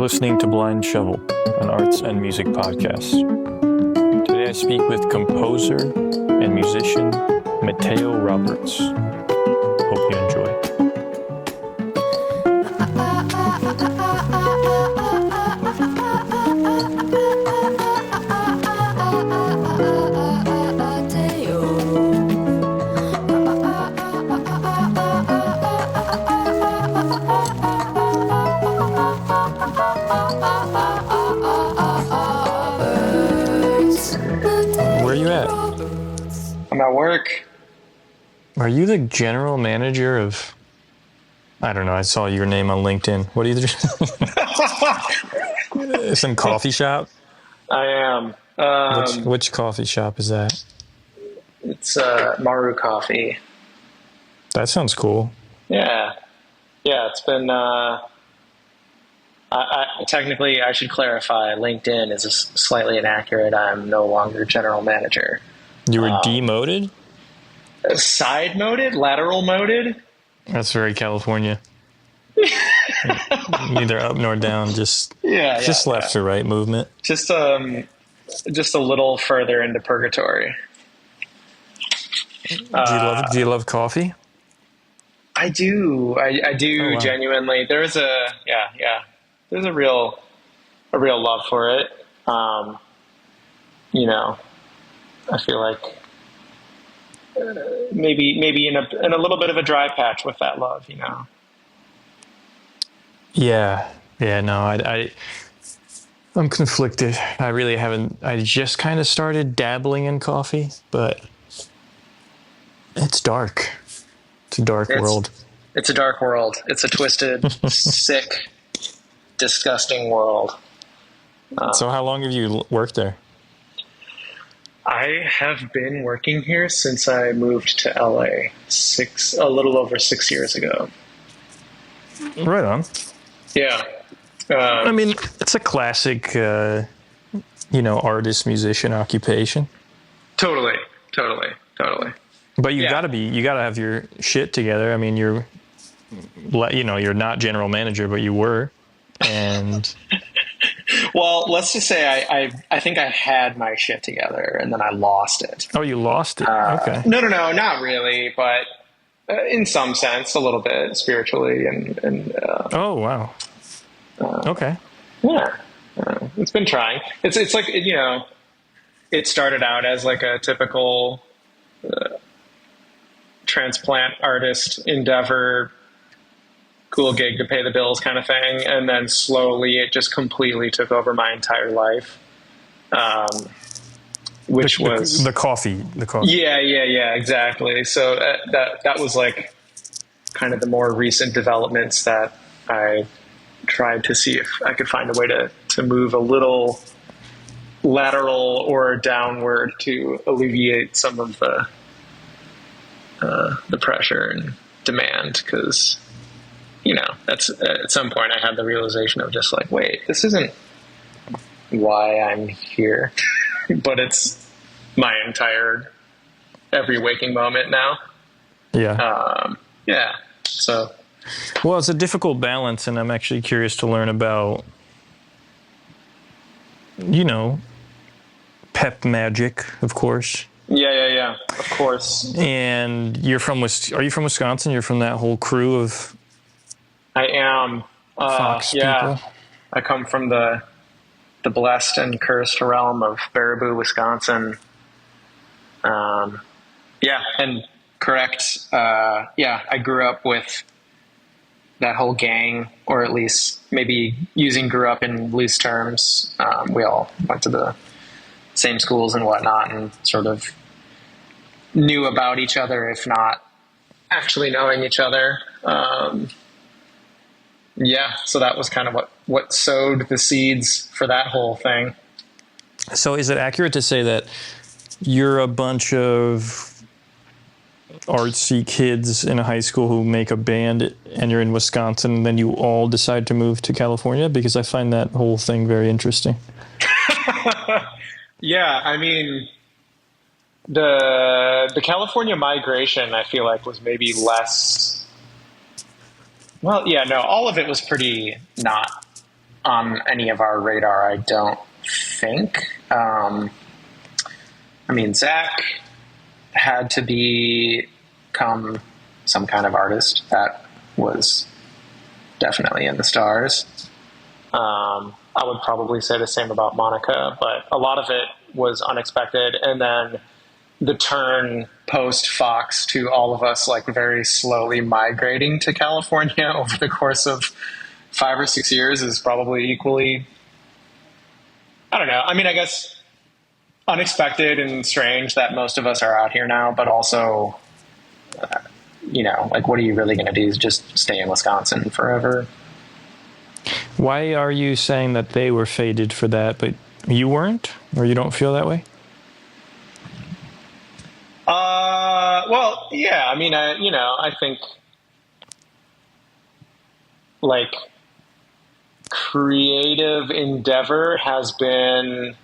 listening to Blind Shovel, an arts and music podcast. Today I speak with composer and musician Matteo Roberts. Hope you enjoy. Where are you at? I'm at work. Are you the general manager of... I don't know, I saw your name on LinkedIn. What are you... Some coffee shop? I am. Which coffee shop is that? It's Maru Coffee. That sounds cool. Yeah. It's been... technically, I should clarify, LinkedIn is slightly inaccurate. I'm no longer general manager. You were demoted? Side-moded? Lateral-moded? That's very California. Neither up nor down, just left to right movement. Just a little further into purgatory. Do you love coffee? I do. I do. Oh, wow. Genuinely. There's a real love for it. I feel like maybe in a little bit of a dry patch with that love, Yeah. No, I'm conflicted. I really haven't. I just kind of started dabbling in coffee, but it's dark. It's a dark world. It's a dark world. It's a twisted, sick, disgusting world. So how long have you worked there? I have been working here since I moved to LA a little over 6 years ago. Right on. Yeah. I mean, it's a classic, artist, musician occupation. Totally. But you gotta have your shit together. I mean, you're not general manager, but you were. And well, let's just say I think I had my shit together and then I lost it. Oh, you lost it? Okay. No, not really, but in some sense, a little bit spiritually and. Oh wow. Okay. Yeah, it's been trying. It's like it started out as like a typical transplant artist endeavor. Cool gig to pay the bills kind of thing. And then slowly it just completely took over my entire life. Which was the coffee. Yeah, exactly. So that was like kind of the more recent developments that I tried to see if I could find a way to move a little lateral or downward to alleviate some of the pressure and demand, because that's at some point I had the realization of just like, wait, this isn't why I'm here, but it's my entire every waking moment now. Yeah. So, well, it's a difficult balance, and I'm actually curious to learn about, pep magic, of course. Yeah, of course. And are you from Wisconsin? You're from that whole crew of... I am. Phox people. I come from the blessed and cursed realm of Baraboo, Wisconsin. And correct. I grew up with that whole gang, or at least maybe using grew up in loose terms. We all went to the same schools and whatnot, and sort of knew about each other, if not actually knowing each other. So that was kind of what sowed the seeds for that whole thing. So is it accurate to say that you're a bunch of artsy kids in a high school who make a band and you're in Wisconsin and then you all decide to move to California? Because I find that whole thing very interesting. Yeah, I mean, the California migration, I feel like, was maybe less... Well, yeah, no, all of it was pretty not on any of our radar, I don't think. I mean, Zach had to become some kind of artist. That was definitely in the stars. I would probably say the same about Monica, but a lot of it was unexpected. And then the turn post Phox to all of us like very slowly migrating to California over the course of 5 or 6 years is probably equally, I don't know. I mean, I guess unexpected and strange that most of us are out here now, but also, like, what are you really going to do? Is just stay in Wisconsin forever? Why are you saying that they were fated for that, but you weren't, or you don't feel that way? Well, yeah. I mean, I think like creative endeavor has been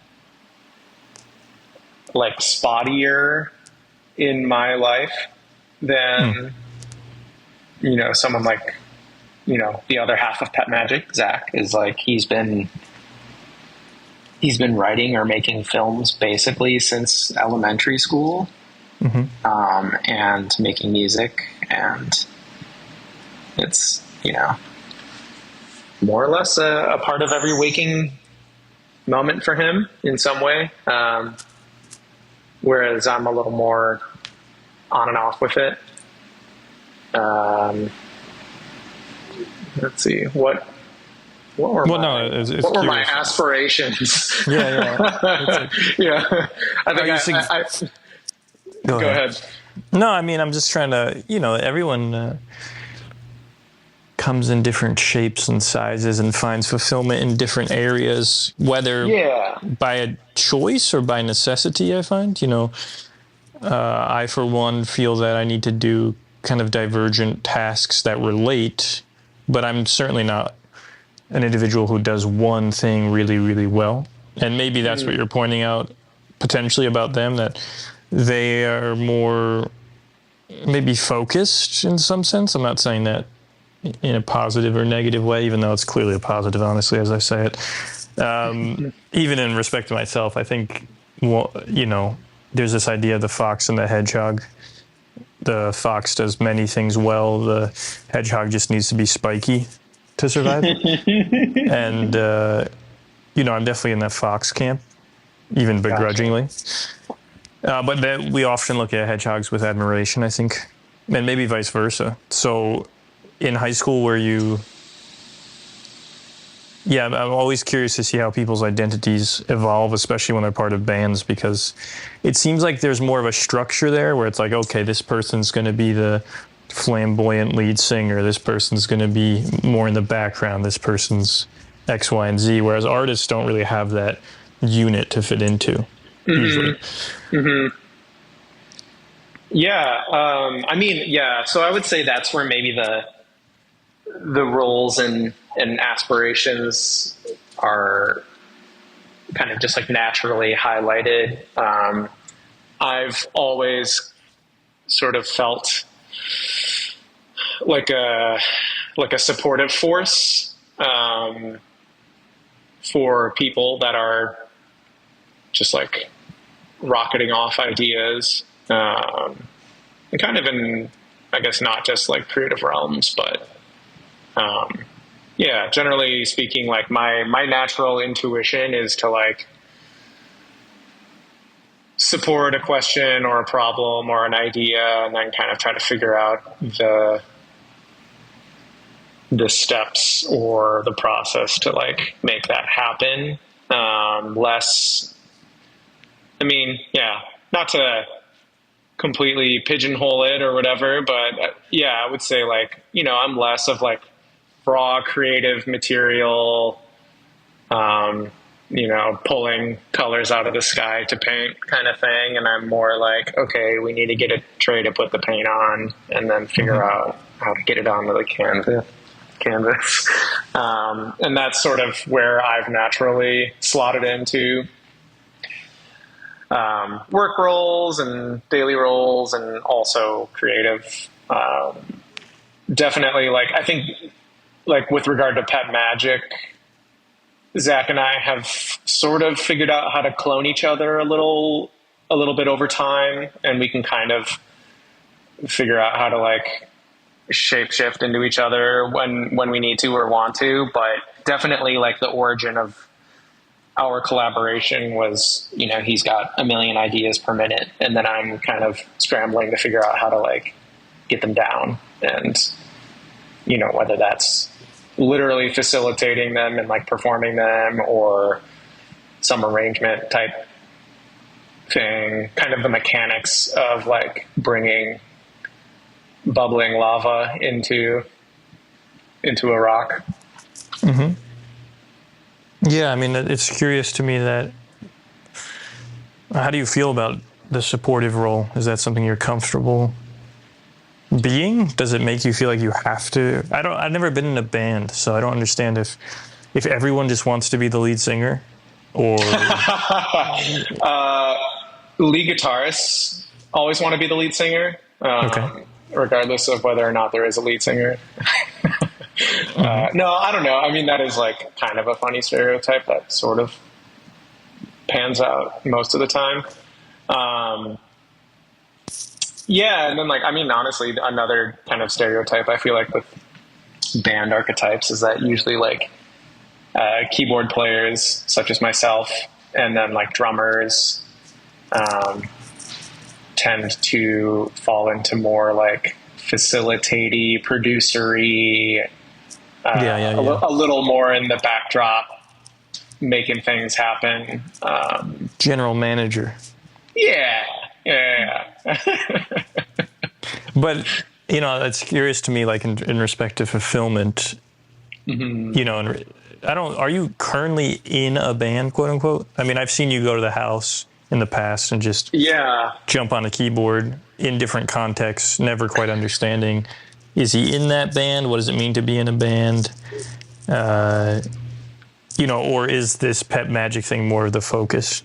like spottier in my life than, someone like, the other half of Pet Magic, Zach, is like, he's been writing or making films basically since elementary school, and making music, and it's, more or less a part of every waking moment for him in some way. Whereas I'm a little more on and off with it. Let's see, what were my aspirations? Yeah. Yeah. I think go ahead. No, I mean, I'm just trying to, everyone comes in different shapes and sizes and finds fulfillment in different areas, whether by a choice or by necessity, I find. I, for one, feel that I need to do kind of divergent tasks that relate, but I'm certainly not an individual who does one thing really, really well. And maybe that's what you're pointing out potentially about them, that they are more maybe focused in some sense. I'm not saying that in a positive or negative way, even though it's clearly a positive, honestly, as I say it. Even in respect to myself, I think, there's this idea of the fox and the hedgehog. The fox does many things well. The hedgehog just needs to be spiky to survive. And, I'm definitely in that fox camp, even begrudgingly. Gotcha. But then we often look at hedgehogs with admiration, I think, and maybe vice versa. So in high school, I'm always curious to see how people's identities evolve, especially when they're part of bands, because it seems like there's more of a structure there where it's like, okay, this person's going to be the flamboyant lead singer, this person's going to be more in the background, this person's X, Y, and Z, whereas artists don't really have that unit to fit into, usually. Mm-hmm. Yeah. So I would say that's where maybe the roles and aspirations are kind of just like naturally highlighted. I've always sort of felt like a supportive force for people that are just like rocketing off ideas, and kind of in, I guess, not just like creative realms, but generally speaking, like my natural intuition is to like support a question or a problem or an idea, and then kind of try to figure out the steps or the process to like make that happen. Not to completely pigeonhole it or whatever, but I would say like, I'm less of like raw creative material, pulling colors out of the sky to paint kind of thing. And I'm more like, okay, we need to get a tray to put the paint on and then figure out how to get it onto the canvas. And that's sort of where I've naturally slotted into work roles and daily roles, and also creative. Definitely, like, I think, like, with regard to Pet Magic, Zach and I have sort of figured out how to clone each other a little bit over time, and we can kind of figure out how to like shapeshift into each other when we need to or want to. But definitely, like, the origin of our collaboration was, you know, he's got a million ideas per minute, and then I'm kind of scrambling to figure out how to like get them down, and, you know, whether that's literally facilitating them and like performing them or some arrangement type thing, kind of the mechanics of like bringing bubbling lava into a rock. Mm-hmm. Yeah, I mean, it's curious to me that, how do you feel about the supportive role? Is that something you're comfortable being? Does it make you feel like you have to? I've never been in a band, so I don't understand if everyone just wants to be the lead singer, or lead guitarists always want to be the lead singer, okay. regardless of whether or not there is a lead singer. No, I don't know. I mean, that is like kind of a funny stereotype that sort of pans out most of the time. Yeah, and then, like, I mean, honestly, another kind of stereotype I feel like with band archetypes is that usually, like, keyboard players, such as myself, and then, like, drummers tend to fall into more, like, facilitaty, producery, a little more in the backdrop, making things happen. General manager. Yeah. But, you know, it's curious to me, like, in respect to fulfillment, Mm-hmm. you know, and are you currently in a band, quote unquote? I mean, I've seen you go to the house in the past and just jump on a keyboard in different contexts, never quite understanding, is he in that band? What does it mean to be in a band? You know, or is this pet magic thing more of the focus?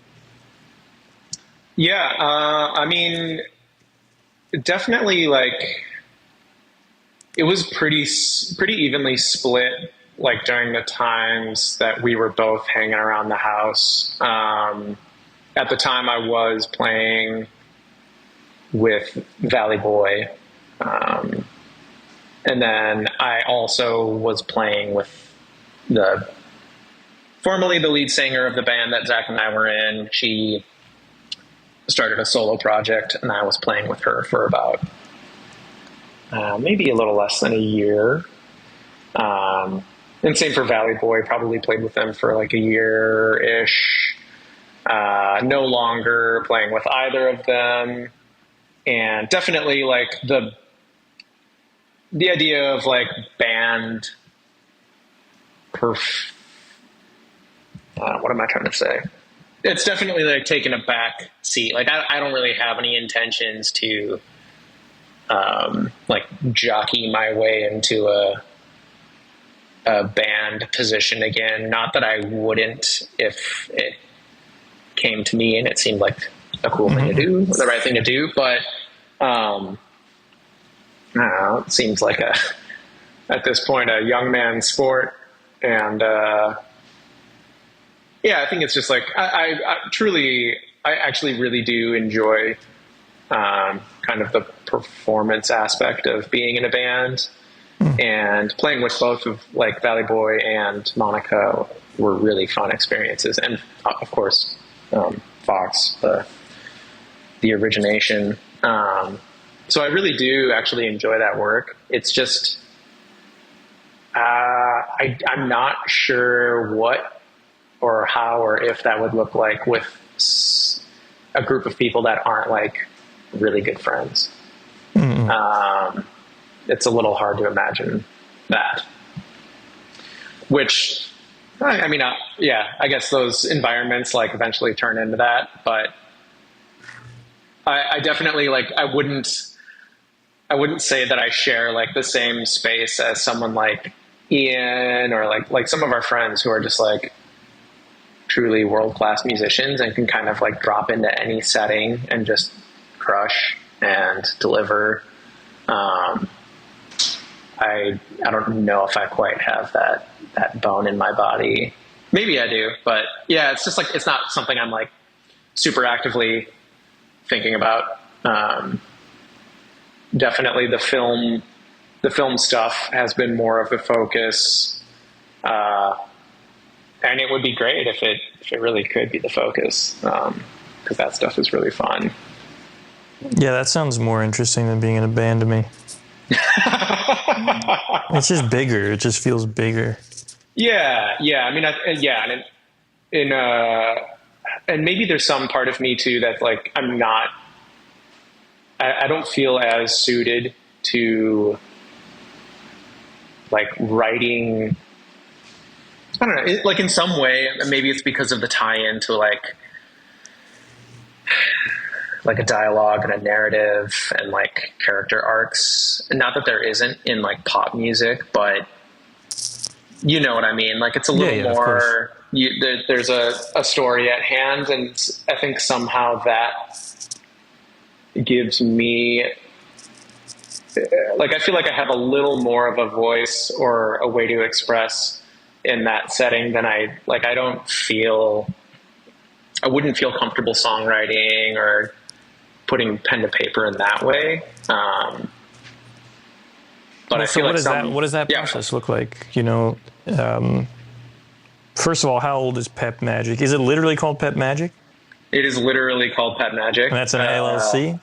Yeah, I mean, definitely, like, it was pretty evenly split, like, during the times that we were both hanging around the house. At the time, I was playing with Valley Boy, and then I also was playing with formerly the lead singer of the band that Zach and I were in. She started a solo project, and I was playing with her for about maybe a little less than a year. And same for Valley Boy, probably played with them for like a year-ish. No longer playing with either of them. And definitely, like, the idea of, like, band what am I trying to say? It's definitely, like, taking a back seat. Like, I don't really have any intentions to, like, jockey my way into a band position again. Not that I wouldn't if it came to me and it seemed like a cool thing to do, the right thing to do. But, I don't know, it seems like at this point, a young man's sport. And, yeah, I think it's just like, I actually really do enjoy kind of the performance aspect of being in a band, and playing with both of, like, Valley Boy and Monica were really fun experiences. And of course, Phox, the origination. So I really do actually enjoy that work. It's just, I'm not sure what or how or if that would look like with a group of people that aren't, like, really good friends. It's a little hard to imagine that. Which, I mean, yeah, I guess those environments, like, eventually turn into that. But I definitely, like, I wouldn't say that I share, like, the same space as someone like Ian or like some of our friends who are just, like, truly world-class musicians and can kind of, like, drop into any setting and just crush and deliver. I don't know if I quite have that bone in my body Maybe I do, but yeah, it's just like, it's not something I'm like super actively thinking about. Definitely the film stuff has been more of a focus. And it would be great if it really could be the focus. Cause that stuff is really fun. Yeah, that sounds more interesting than being in a band to me. It's just bigger. It just feels bigger. Yeah. I mean, and maybe there's some part of me too that like I don't feel as suited to like writing. I don't know, like in some way, maybe it's because of the tie-in to like a dialogue and a narrative and like character arcs. Not that there isn't in like pop music, but you know what I mean? Like it's a little more, there's a story at hand. And I think somehow that gives me, like, I feel like I have a little more of a voice or a way to express in that setting than I wouldn't feel comfortable songwriting or putting pen to paper in that way. But I feel what like what does that process look like? You know, first of all, how old is Pep Magic? Is it literally called Pep Magic? It is literally called Pep Magic. And that's an LLC?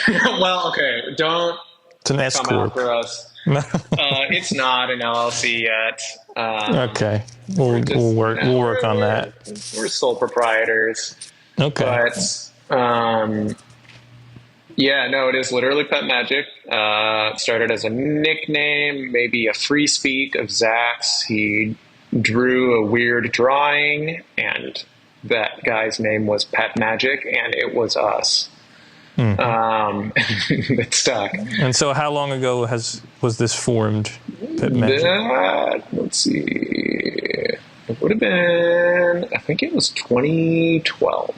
Well, okay, don't it's an S come corp. after us. It's not an LLC yet. Okay, we'll work on that. We're sole proprietors. Okay, but yeah, no, it is literally Pet Magic. It started as a nickname, maybe a free speak of Zach's. He drew a weird drawing, and that guy's name was Pet Magic, and it was us. It stuck. And so how long ago was this formed, Pet Magic? Let's see. It would have been, I think it was 2012.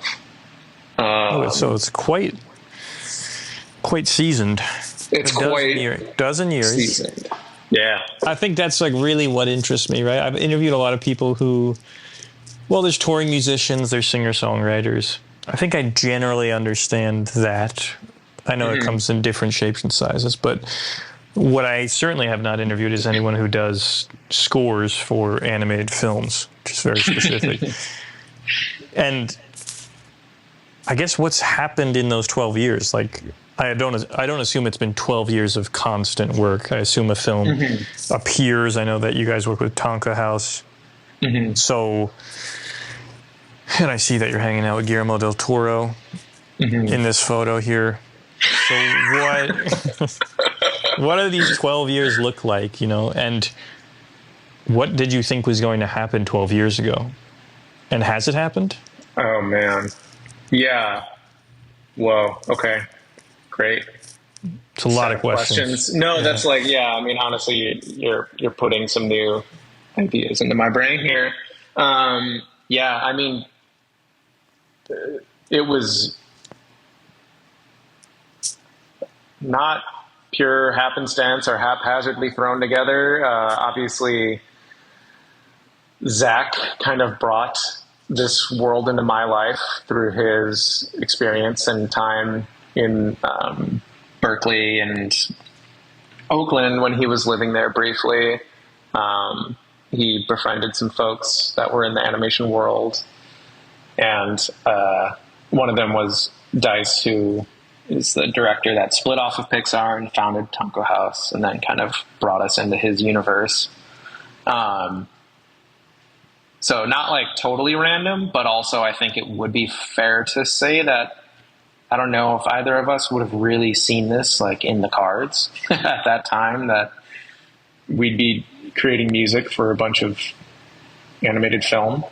So it's quite seasoned. It's dozen years. Seasoned. Yeah. I think that's like really what interests me, right? I've interviewed a lot of people who, well, there's touring musicians, there's singer-songwriters. I think I generally understand that. I know it comes in different shapes and sizes, but what I certainly have not interviewed is anyone who does scores for animated films, which is very specific. And I guess what's happened in those 12 years, like I don't assume it's been 12 years of constant work. I assume a film appears. I know that you guys work with Tonko House. So, and I see that you're hanging out with Guillermo del Toro in this photo here. So what do these 12 years look like, you know? And what did you think was going to happen 12 years ago? And has it happened? Oh, man. Yeah. Whoa. Okay. Great. It's a lot of questions. No, that's like, yeah, I mean, honestly, you're putting some new ideas into my brain here. Yeah, I mean, it was not pure happenstance or haphazardly thrown together. Obviously, Zach kind of brought this world into my life through his experience and time in Berkeley and Oakland when he was living there briefly. He befriended some folks that were in the animation world. And one of them was Dice, who is the director that split off of Pixar and founded Tonko House and then kind of brought us into his universe. So not like totally random, but also I think it would be fair to say that I don't know if either of us would have really seen this like in the cards at that time, that we'd be creating music for a bunch of animated film.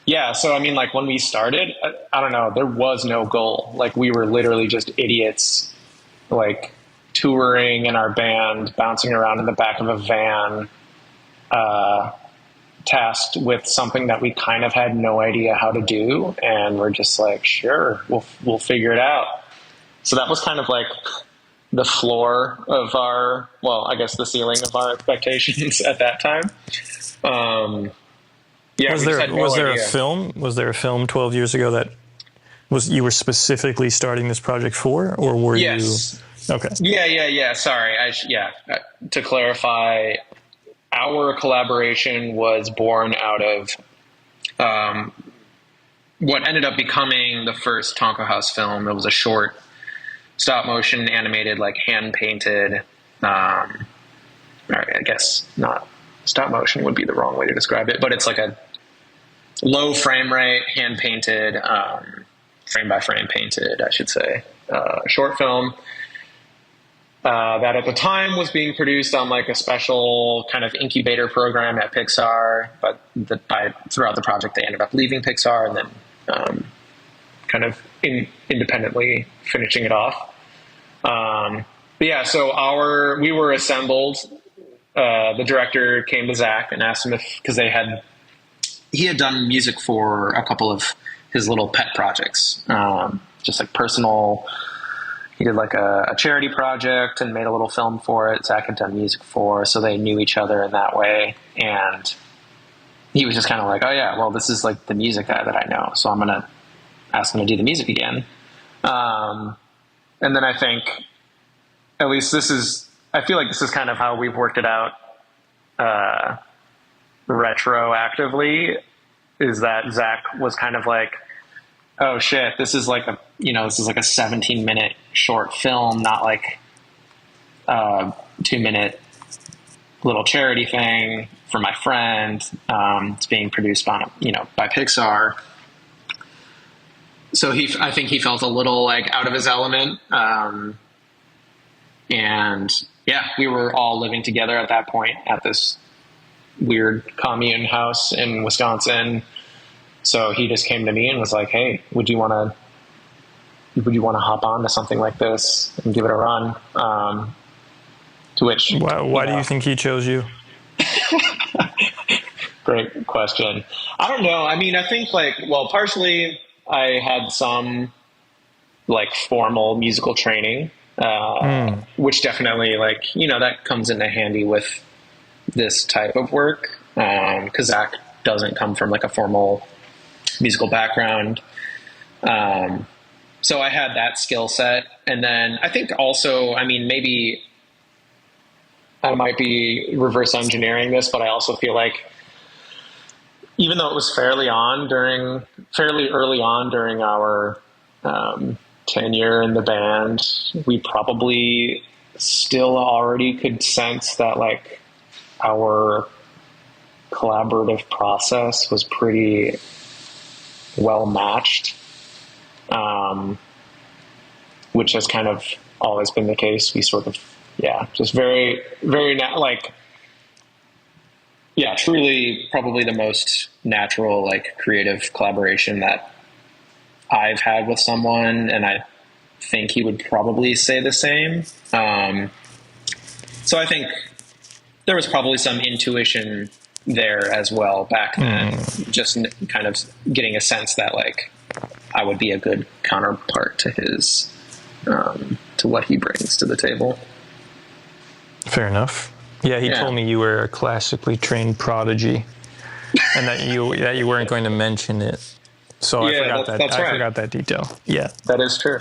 Yeah, so I mean, like when we started, I don't know, there was no goal. Like we were literally just idiots, like touring in our band, bouncing around in the back of a van, tasked with something that we kind of had no idea how to do, and we're just like, sure, we'll figure it out. So that was kind of like the floor of our, well, I guess the ceiling of our expectations at that time. Yeah, Was there a film? Was there a film 12 years ago that you were specifically starting this project for, or were yes. you? Okay. Yeah. Sorry. To clarify, our collaboration was born out of what ended up becoming the first Tonko House film. It was a short, stop motion animated, like hand painted. Or I guess not. Stop motion would be the wrong way to describe it, but it's like a low frame rate, hand painted, frame by frame painted, I should say, short film that at the time was being produced on like a special kind of incubator program at Pixar, but throughout the project they ended up leaving Pixar and then kind of independently finishing it off. But yeah, so we were assembled. The director came to Zach and asked him because he had done music for a couple of his little pet projects, just like personal. He did like a charity project and made a little film for it. Zach had done music for, so they knew each other in that way. And he was just kind of like, oh yeah, well, this is like the music guy that I know, so I'm going to ask him to do the music again. And then I think, at least I feel like this is kind of how we've worked it out retroactively, is that Zach was kind of like, oh shit, this is like a 17-minute short film, not like a 2-minute little charity thing for my friend. It's being produced by Pixar. So I think he felt a little like out of his element. And yeah, we were all living together at that point at this weird commune house in Wisconsin. So he just came to me and was like, hey, would you want to hop on to something like this and give it a run? To which, why do you think he chose you? Great question. I don't know. I mean, I think partially I had some like formal musical training, which definitely that comes into handy with this type of work. 'Cause Zach doesn't come from like a formal musical background. So I had that skill set. And then I think also, I mean, maybe I might be reverse engineering this, but I also feel like even though it was fairly early on during our tenure in the band, we probably still already could sense that like our collaborative process was pretty well matched, which has kind of always been the case. We sort of, just very, very truly probably the most natural, like creative collaboration that I've had with someone. And I think he would probably say the same. So I think there was probably some intuition there as well back then, just kind of getting a sense that like I would be a good counterpart to his, to what he brings to the table. Fair enough. Yeah, he told me you were a classically trained prodigy, and that you weren't going to mention it. So I forgot that. That's right. I forgot that detail. Yeah, that is true.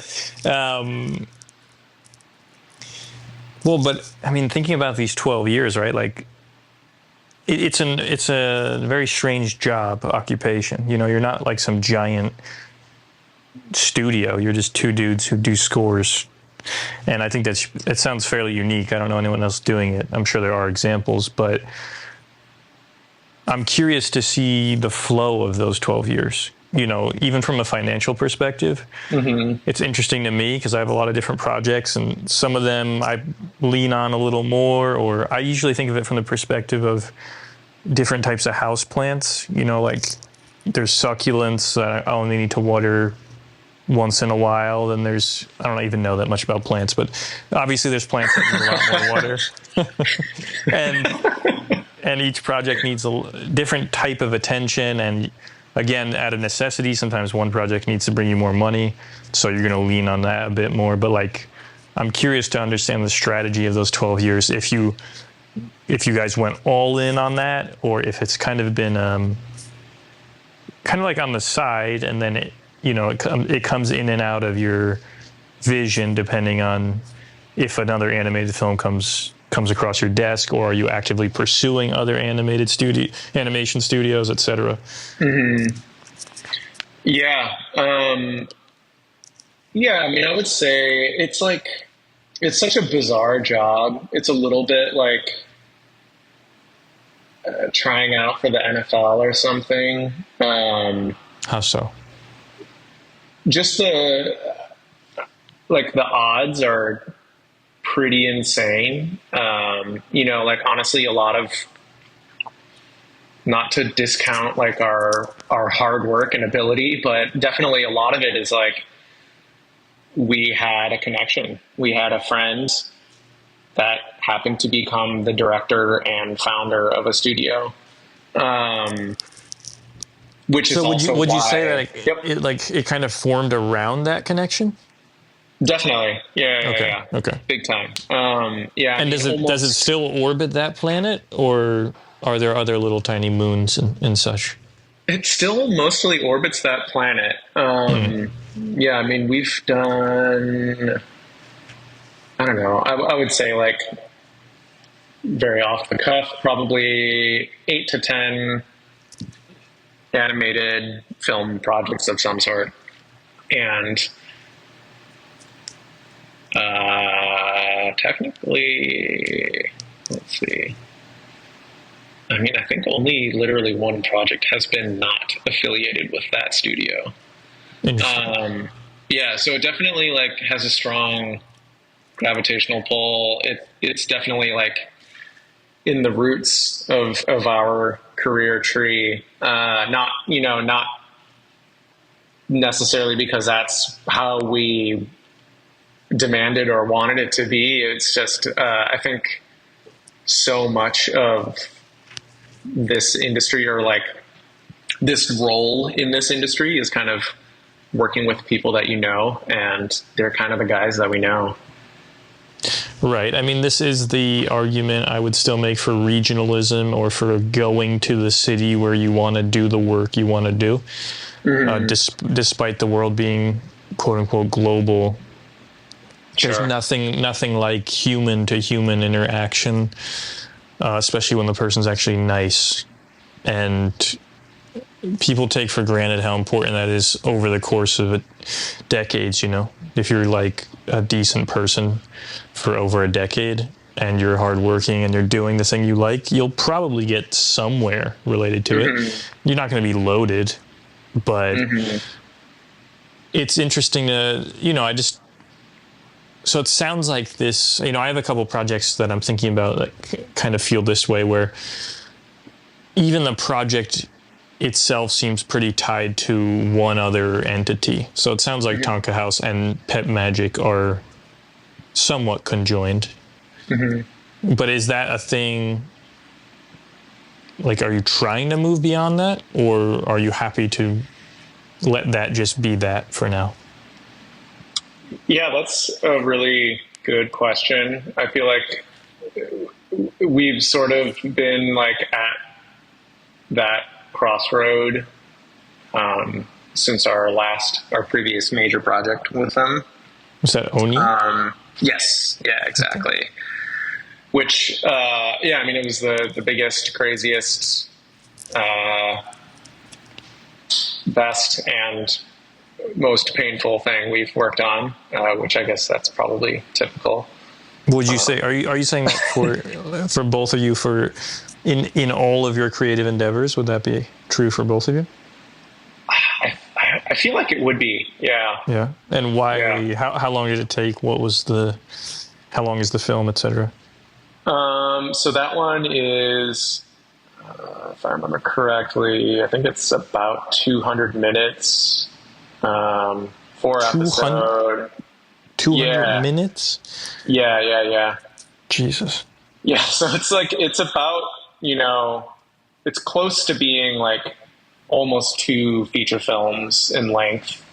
Well, but I mean, thinking about these 12 years, right? Like, it's a very strange job occupation. You know, you're not like some giant studio. You're just two dudes who do scores. And I think it sounds fairly unique. I don't know anyone else doing it. I'm sure there are examples, but I'm curious to see the flow of those 12 years. You know, even from a financial perspective, It's interesting to me because I have a lot of different projects, and some of them I lean on a little more, or I usually think of it from the perspective of different types of house plants. You know, like there's succulents that I only need to water once in a while. Then there's, I don't even know that much about plants, but obviously there's plants that need a lot more water. and each project needs a different type of attention. And again, out of necessity, sometimes one project needs to bring you more money, so you're going to lean on that a bit more. But like, I'm curious to understand the strategy of those 12 years. If you guys went all in on that, or if it's kind of been kind of like on the side, and then it comes in and out of your vision depending on if another animated film comes across your desk, or are you actively pursuing other animation studios, etc. Mm-hmm. Yeah. Yeah, I mean, I would say it's such a bizarre job. It's a little bit like trying out for the NFL or something. How so? Just the odds are pretty insane. Honestly, a lot of, not to discount like our hard work and ability, but definitely a lot of it is like, we had a connection. We had a friend that happened to become the director and founder of a studio. Which is also would you why, say that it kind of formed around that connection? Definitely. Yeah. Okay. Big time. Yeah. And does it still orbit that planet, or are there other little tiny moons and such? It still mostly orbits that planet. Yeah, I mean, we've done, I don't know, I would say like very off the cuff, probably 8 to 10 animated film projects of some sort. And technically, let's see. I mean, I think only literally one project has been not affiliated with that studio. Yeah, so it definitely like has a strong gravitational pull. It's definitely like in the roots of our career tree. Not necessarily because that's how we demanded or wanted it to be. It's just, I think so much of this industry, or like this role in this industry, is kind of working with people that you know, and they're kind of the guys that we know. Right. I mean, this is the argument I would still make for regionalism, or for going to the city where you want to do the work you want to do. Mm-hmm. Despite the world being quote unquote global, sure. There's nothing like human to human interaction, especially when the person's actually nice. And people take for granted how important that is over the course of decades. If you're like a decent person for over a decade and you're hardworking and you're doing the thing you like, you'll probably get somewhere related to mm-hmm. it. You're not going to be loaded, but mm-hmm. it's interesting to, so it sounds like this, I have a couple projects that I'm thinking about that kind of feel this way, where even the project itself seems pretty tied to one other entity. So it sounds like mm-hmm. Tonko House and Pet Magic are somewhat conjoined. Mm-hmm. But is that a thing, like, are you trying to move beyond that, or are you happy to let that just be that for now? Yeah, that's a really good question. I feel like we've sort of been like at that crossroad since our previous major project with them. Was that Oni? Yes. Yeah, exactly. Okay. Which, I mean, it was the biggest, craziest, best and most painful thing we've worked on, which I guess that's probably typical. Would you say, are you saying that for both of you, in all of your creative endeavors, would that be true for both of you? I feel like it would be, yeah. Yeah. And why, yeah. How long did it take? How long is the film, et cetera? So that one is, if I remember correctly, I think it's about 200 minutes, 4 episodes. 200 minutes? Yeah. Jesus. Yeah, so it's about, it's close to being like almost 2 feature films in length.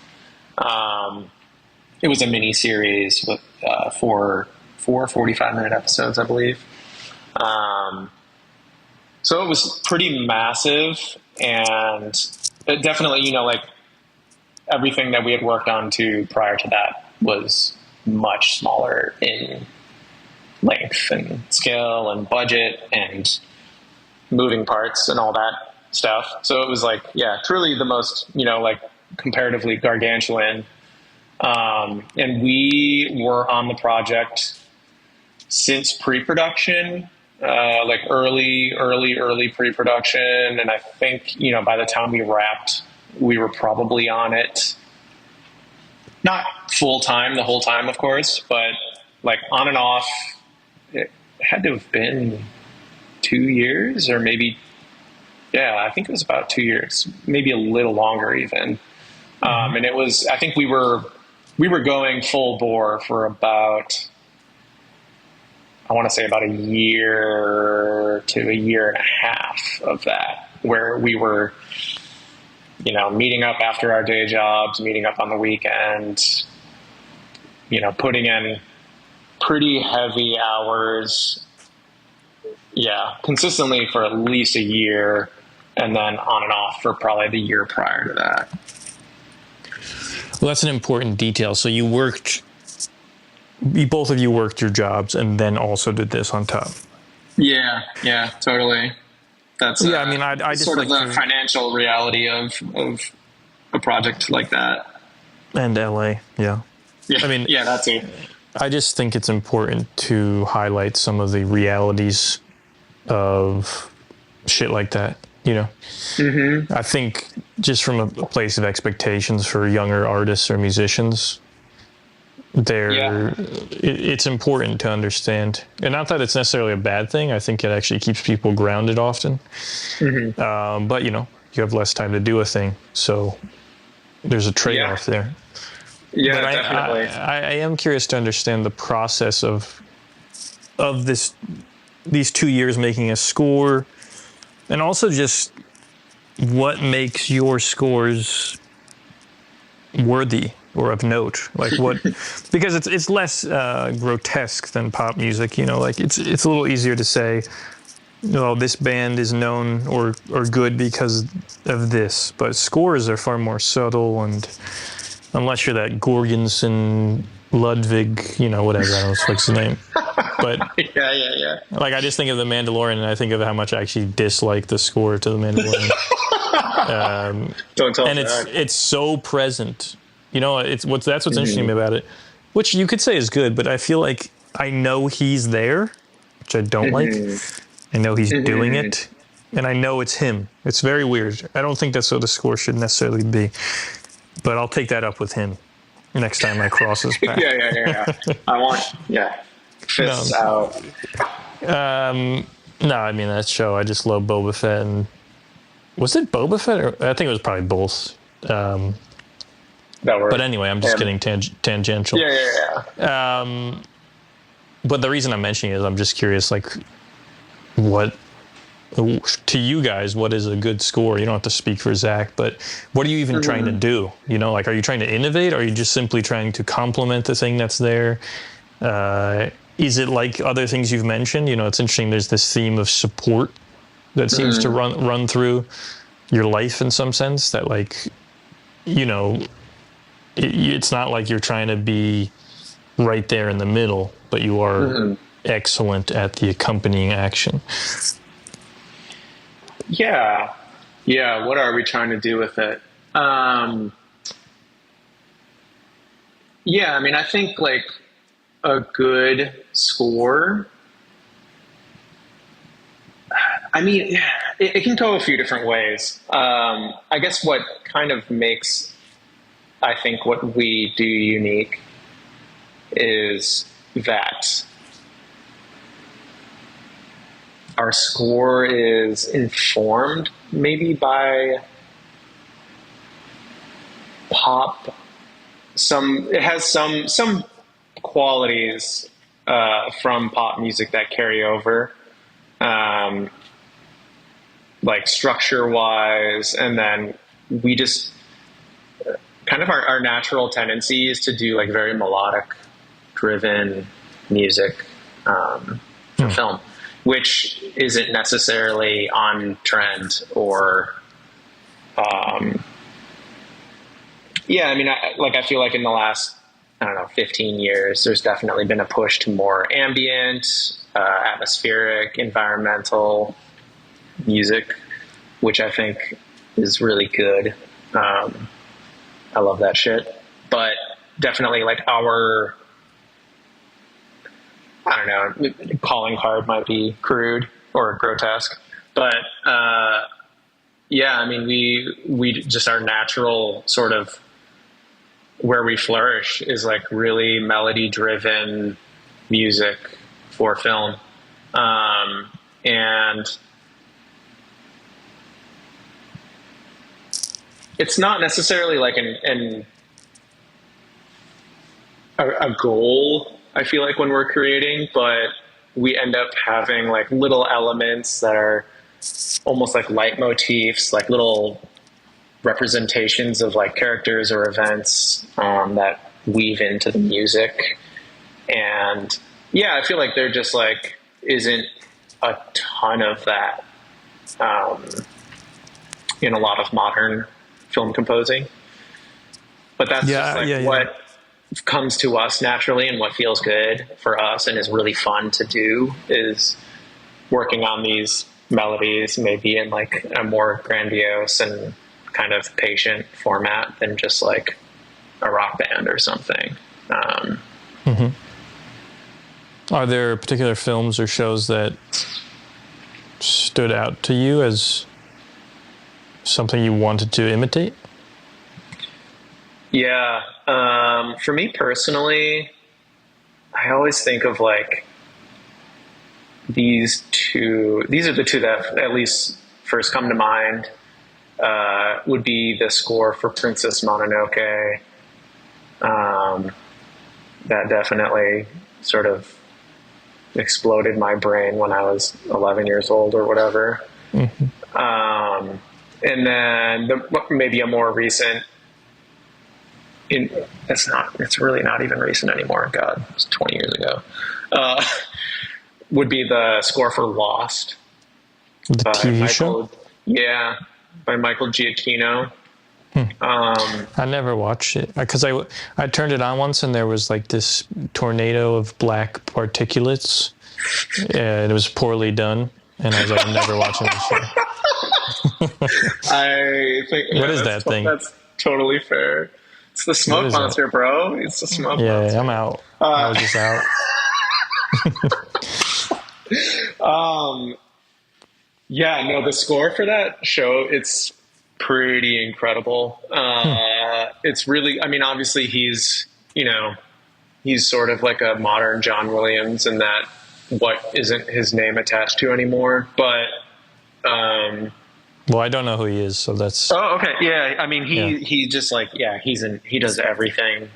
it was a mini series with four 45-minute episodes, I believe. So it was pretty massive, and it definitely, like everything that we had worked on prior to that was much smaller in length and scale and budget and moving parts and all that stuff. So it was like, yeah, truly the most, like comparatively gargantuan. And we were on the project since pre-production, like early pre-production. And I think, by the time we wrapped, we were probably on it, not full time the whole time, of course, but like on and off. It had to have been 2 years, or maybe, I think it was about 2 years, maybe a little longer even. And it was, I think we were going full bore for about, I want to say about a year to a year and a half of that, where we were, meeting up after our day jobs, meeting up on the weekend, putting in pretty heavy hours, consistently for at least a year, and then on and off for probably the year prior to that. Well, that's an important detail. So both of you worked your jobs and then also did this on top. Yeah, totally. That's I just sort like of the financial reality of a project like that. And LA, yeah. Yeah, that's it. I just think it's important to highlight some of the realities of shit like that, Mm-hmm. I think just from a place of expectations for younger artists or musicians, it's important to understand. And not that it's necessarily a bad thing. I think it actually keeps people grounded often. Mm-hmm. But, you have less time to do a thing. So there's a trade-off there. Yeah, but definitely. I am curious to understand the process of these 2 years making a score, and also just what makes your scores worthy or of note. Like what, because it's less grotesque than pop music. Like it's a little easier to say, this band is known or good because of this, but scores are far more subtle, and unless you're that Gorgensen Ludwig, whatever, I don't know what's his name. But yeah. Like, I just think of The Mandalorian, and I think of how much I actually dislike the score to The Mandalorian. Don't tell and me that. it's so present. That's what's interesting to me about it, which you could say is good, but I feel like I know he's there, which I don't like. I know he's doing it, and I know it's him. It's very weird. I don't think that's what the score should necessarily be, but I'll take that up with him next time I cross his path. Yeah. I want, fists out. No, I mean, that show, I just love Boba Fett. And was it Boba Fett? Or, I think it was probably both. But anyway, I'm just getting tangential. Yeah. But the reason I'm mentioning it is I'm just curious, like, what, to you guys, what is a good score? You don't have to speak for Zach, but what are you even trying to do? Like, are you trying to innovate? Or are you just simply trying to complement the thing that's there? Is it like other things you've mentioned? It's interesting. There's this theme of support that seems to run through your life in some sense, that, like, it's not like you're trying to be right there in the middle, but you are excellent at the accompanying action. Yeah. What are we trying to do with it? I think like a good score, it can go a few different ways. I guess what kind of makes, I think, what we do unique is that our score is informed maybe by pop. It has some qualities from pop music that carry over, like structure wise, and then we just kind of our natural tendency is to do like very melodic driven music for film, which isn't necessarily on trend or, yeah, I mean, I feel like in the last, I don't know, 15 years, there's definitely been a push to more ambient, atmospheric, environmental music, which I think is really good. I love that shit. But definitely like our, I don't know, calling card might be crude or grotesque, but yeah, I mean, we just our natural sort of where we flourish is like really melody driven music for film. And it's not necessarily like a goal, I feel like, when we're creating, but we end up having like little elements that are almost like leitmotifs, like little representations of like characters or events that weave into the music. And yeah, I feel like there just like isn't a ton of that in a lot of modern film composing. But that's just like what comes to us naturally, and what feels good for us and is really fun to do is working on these melodies, maybe in like a more grandiose and kind of patient format than just like a rock band or something. Are there particular films or shows that stood out to you as something you wanted to imitate? Yeah. For me personally, I always think of like these are the two that at least first come to mind. Would be the score for Princess Mononoke. That definitely sort of exploded my brain when I was 11 years old or whatever. And then maybe a more recent, it's really not even recent anymore. God, it was 20 years ago. Would be the score for Lost. The TV show? Yeah, by Michael Giacchino. I never watched it because I turned it on once and there was like this tornado of black particulates and it was poorly done, and I was like, I'm never watching this show. I think what is that thing? That's totally fair. It's the smoke monster, bro. It's the smoke monster. Yeah, I'm out. I was just out. Yeah, no, the score for that show, it's pretty incredible. It's really, I mean, obviously he's sort of like a modern John Williams in that what isn't his name attached to anymore, but well, I don't know who he is, so that's... Oh, okay. Yeah. I mean, he just like, yeah, he does everything.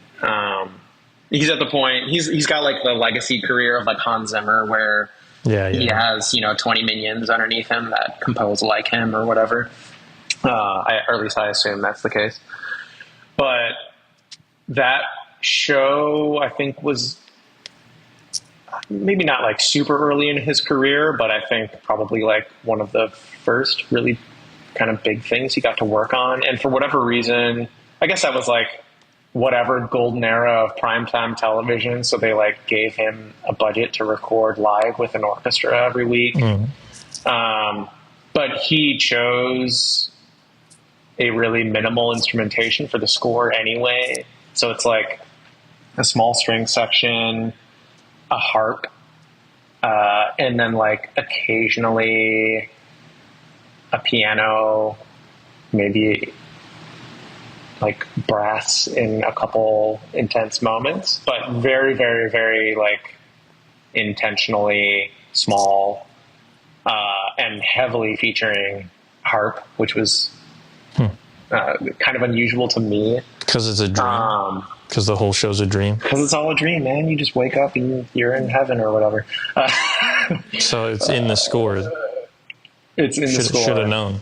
He's at the point, he's got like the legacy career of like Hans Zimmer, where he has, 20 minions underneath him that compose like him or whatever. Or at least I assume that's the case. But that show, I think, was maybe not like super early in his career, but I think probably like one of the first really kind of big things he got to work on. And for whatever reason, I guess that was like whatever golden era of primetime television. So they like gave him a budget to record live with an orchestra every week. But he chose a really minimal instrumentation for the score anyway. So it's like a small string section, a harp, and then like occasionally a piano, maybe like brass in a couple intense moments, but very, very, very like intentionally small, and heavily featuring harp, which was kind of unusual to me. Because it's a dream. Because the whole show's a dream. Because it's all a dream, man. You just wake up and you're in heaven or whatever. So it's in the score. It's in the score. Should have known.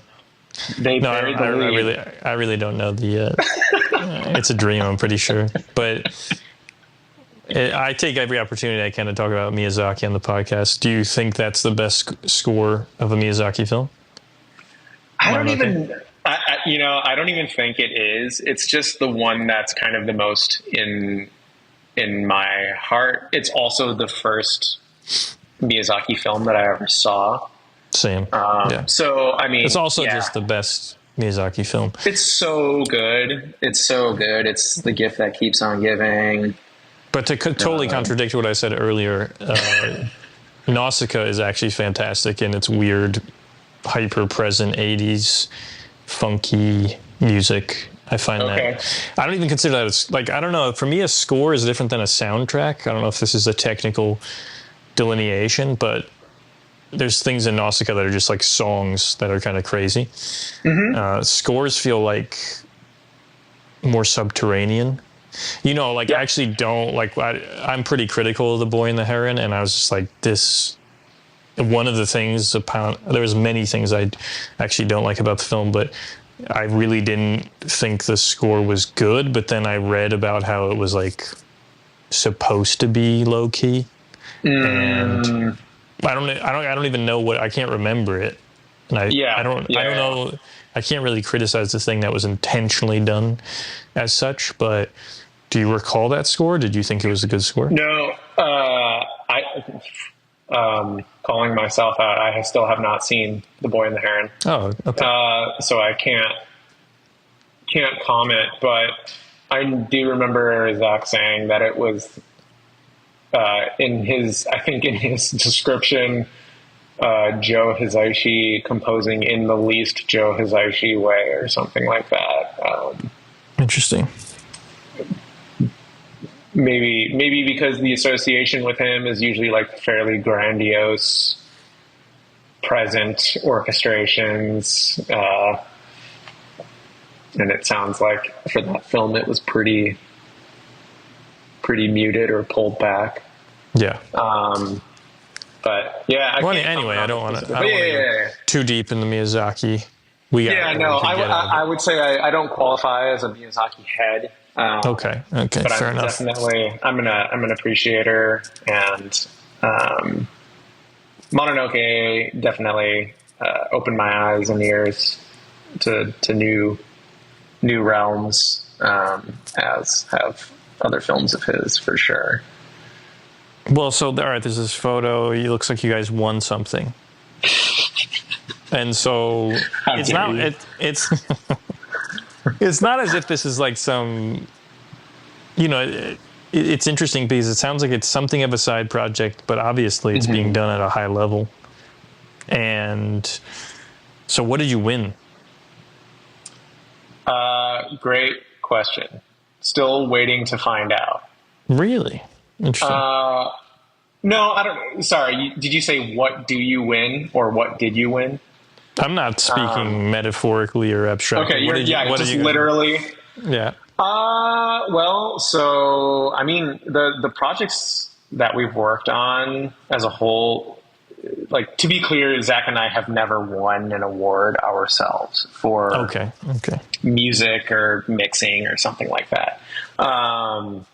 They buried the lead. I really don't know the It's a dream, I'm pretty sure. But I take every opportunity I can to talk about Miyazaki on the podcast. Do you think that's the best score of a Miyazaki film? I don't even think it is. It's just the one that's kind of the most in my heart. It's also the first Miyazaki film that I ever saw. Same. So, I mean, it's also just the best Miyazaki film. It's so good. It's so good. It's the gift that keeps on giving. But to totally contradict what I said earlier, Nausicaa is actually fantastic in its weird, hyper-present 80s funky music. I find that. I don't even consider that as, like, I don't know. For me, a score is different than a soundtrack. I don't know if this is a technical delineation, but there's things in Nausicaa that are just like songs that are kind of crazy. Scores feel like more subterranean. You know, like I actually don't like. I'm pretty critical of The Boy and the Heron, and I was just like, this. One of the things there's many things I actually don't like about the film, but I really didn't think the score was good. But then I read about how it was like supposed to be low key, and I don't even know I can't remember it, and I don't know. I can't really criticize the thing that was intentionally done as such, but. Do you recall that score? Did you think it was a good score? No, calling myself out, I still have not seen The Boy and the Heron. Oh, okay. So I can't comment, but I do remember Zach saying that it was in his description, Joe Hisaishi composing in the least Joe Hisaishi way or something like that. Interesting. Maybe because the association with him is usually like fairly grandiose, present orchestrations, and it sounds like for that film it was pretty muted or pulled back. Yeah. But yeah. Anyway, I don't want to go too deep in the Miyazaki. I would say I don't qualify as a Miyazaki head. Okay, but fair enough. Definitely, I'm an appreciator, and Mononoke definitely opened my eyes and ears to new realms, as have other films of his for sure. Well, so all right, there's this photo. It looks like you guys won something, and so it's not as if this is like some, it's interesting because it sounds like it's something of a side project, but obviously it's being done at a high level. And so what did you win? Great question. Still waiting to find out. Really? Interesting. No, I don't. Sorry. Did you say what do you win or what did you win? I'm not speaking metaphorically or abstractly. Okay, just literally. Yeah. Well, so I mean, the projects that we've worked on as a whole, like, to be clear, Zach and I have never won an award ourselves for music or mixing or something like that. But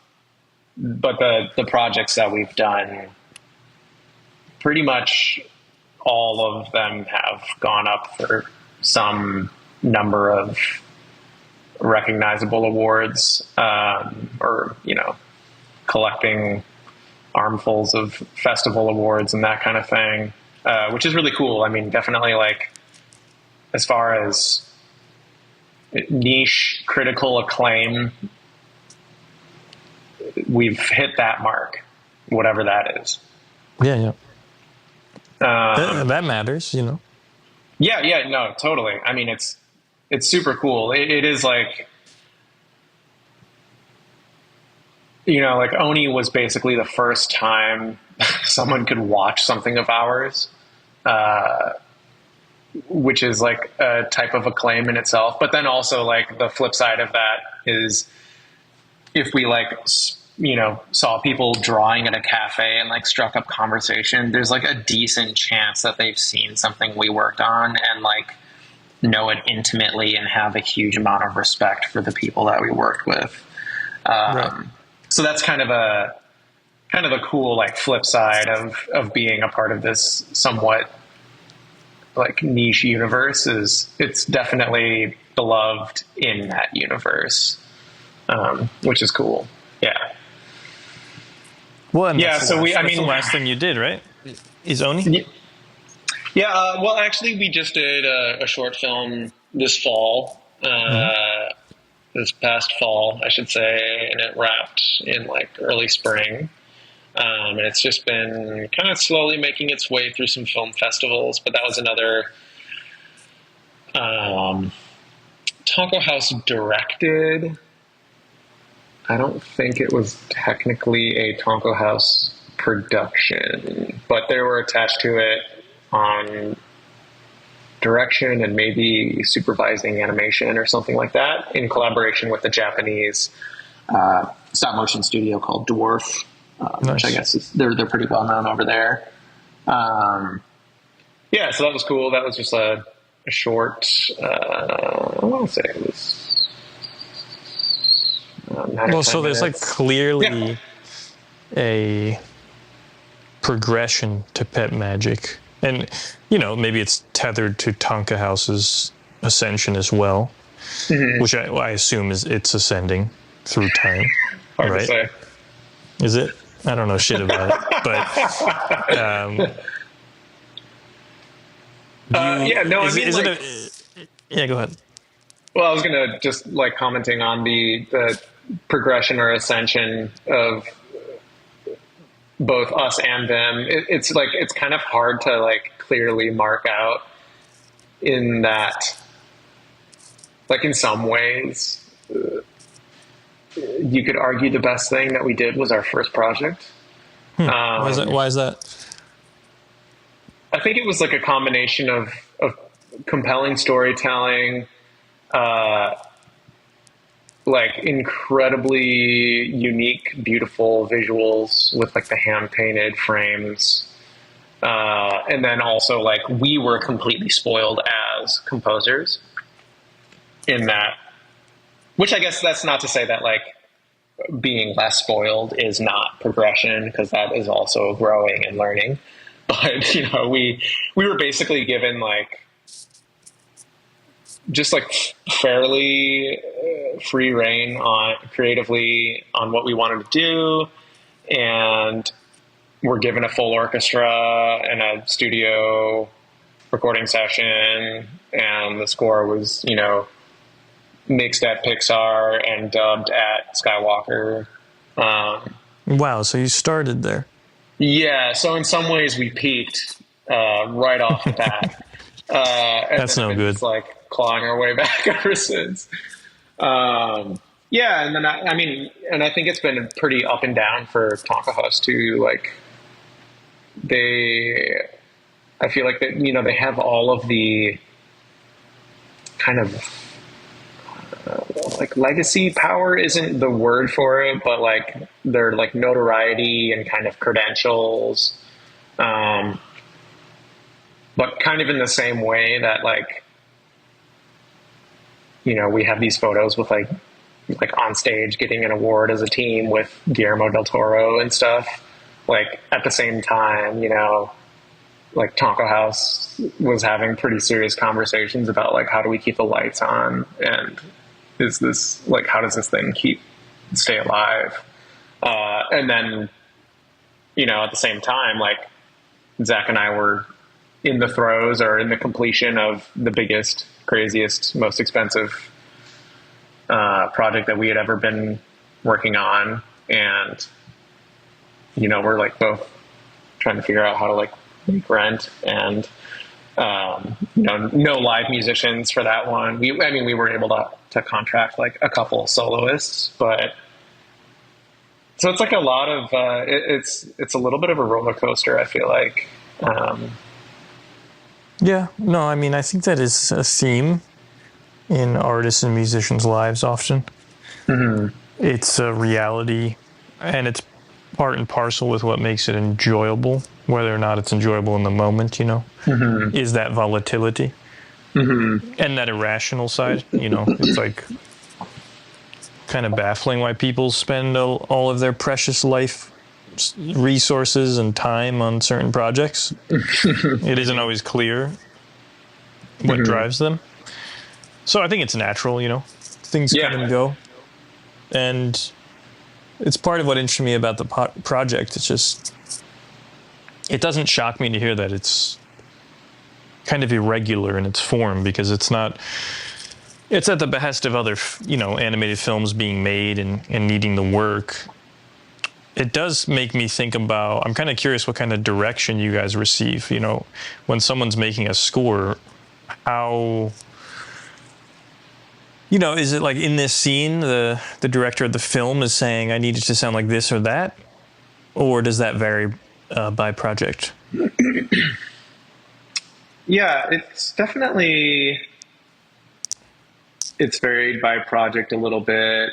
the projects that we've done, pretty much all of them have gone up for some number of recognizable awards, or, collecting armfuls of festival awards and that kind of thing, which is really cool. I mean, definitely, like, as far as niche critical acclaim, we've hit that mark, whatever that is. Yeah. That matters, Yeah, no, totally. I mean, it's super cool. It is like, like Oni was basically the first time someone could watch something of ours, which is like a type of acclaim in itself. But then also, like, the flip side of that is if we, like, saw people drawing at a cafe and, like, struck up conversation, there's, like, a decent chance that they've seen something we worked on and, like, know it intimately and have a huge amount of respect for the people that we worked with. Right. So that's kind of a cool like flip side of being a part of this somewhat like niche universe. Is it's definitely beloved in that universe, which is cool. Yeah. Well, and Yeah. that's So that's the last thing you did, right? Is Oni? Yeah. Well, actually, we just did a short film this fall. This past fall, I should say, and it wrapped in like early spring. And it's just been kind of slowly making its way through some film festivals, but that was another Tonko House directed. I don't think it was technically a Tonko House production, but they were attached to it on direction and maybe supervising animation or something like that in collaboration with the Japanese stop motion studio called Dwarf, Nice. which I guess is, they're pretty well known over there. Yeah, so that was cool. That was just a short, I want to say it was Well, so there's like clearly a progression to pet magic. And, you know, maybe it's tethered to Tonka House's ascension as well, which I assume it's ascending through time. Hard right? to say. Is it? I don't know shit about it. But yeah, no, I mean, is like, yeah, go ahead. well, I was going to just like commenting on the progression or ascension of both us and them. It's like, it's kind of hard to like clearly mark out in that, like in some ways, you could argue the best thing that we did was our first project. Why is that? I think it was like a combination of compelling storytelling, like incredibly unique, beautiful visuals with like the hand painted frames. And then also like we were completely spoiled as composers in that, which I guess that's not to say that like being less spoiled is not progression, because that is also growing and learning. But, you know, we were basically given like just like fairly free reign on creatively on what we wanted to do, and we're given a full orchestra and a studio recording session, and the score was, you know, mixed at Pixar and dubbed at Skywalker. Wow, so you started there. Yeah, so in some ways we peaked right off the bat. That's no good. It's like clawing our way back ever since. Yeah, and then I mean, and I think it's been pretty up and down for Tonko House too. Like I feel like that, you know, they have all of the kind of like legacy power isn't the word for it, but like their like notoriety and kind of credentials, but kind of in the same way that like, you know, we have these photos with like on stage getting an award as a team with Guillermo del Toro and stuff. Like at the same time, you know, like Tonko House was having pretty serious conversations about like, how do we keep the lights on, and is this like, how does this thing stay alive? And then, you know, at the same time, like Zach and I were in the throes or in the completion of the biggest, craziest, most expensive project that we had ever been working on. And, you know, we're like both trying to figure out how to like make rent, and you know, no live musicians for that one. We were able to contract like a couple soloists, but so it's like a lot of it's a little bit of a roller coaster, I feel like. Yeah, no, I mean, I think that is a theme in artists and musicians' lives often. It's a reality, and it's part and parcel with what makes it enjoyable, whether or not it's enjoyable in the moment, you know, is that volatility. And that irrational side, it's like kind of baffling why people spend all of their precious life resources and time on certain projects. It isn't always clear what drives them. So I think it's natural, things come and go. And it's part of what interests me about the project. It's just, it doesn't shock me to hear that it's kind of irregular in its form, because it's at the behest of other, animated films being made and needing the work. It does make me think about, I'm kind of curious what kind of direction you guys receive, when someone's making a score, how, is it like in this scene, the director of the film is saying, I need it to sound like this or that? Or does that vary by project? Yeah, it's varied by project a little bit.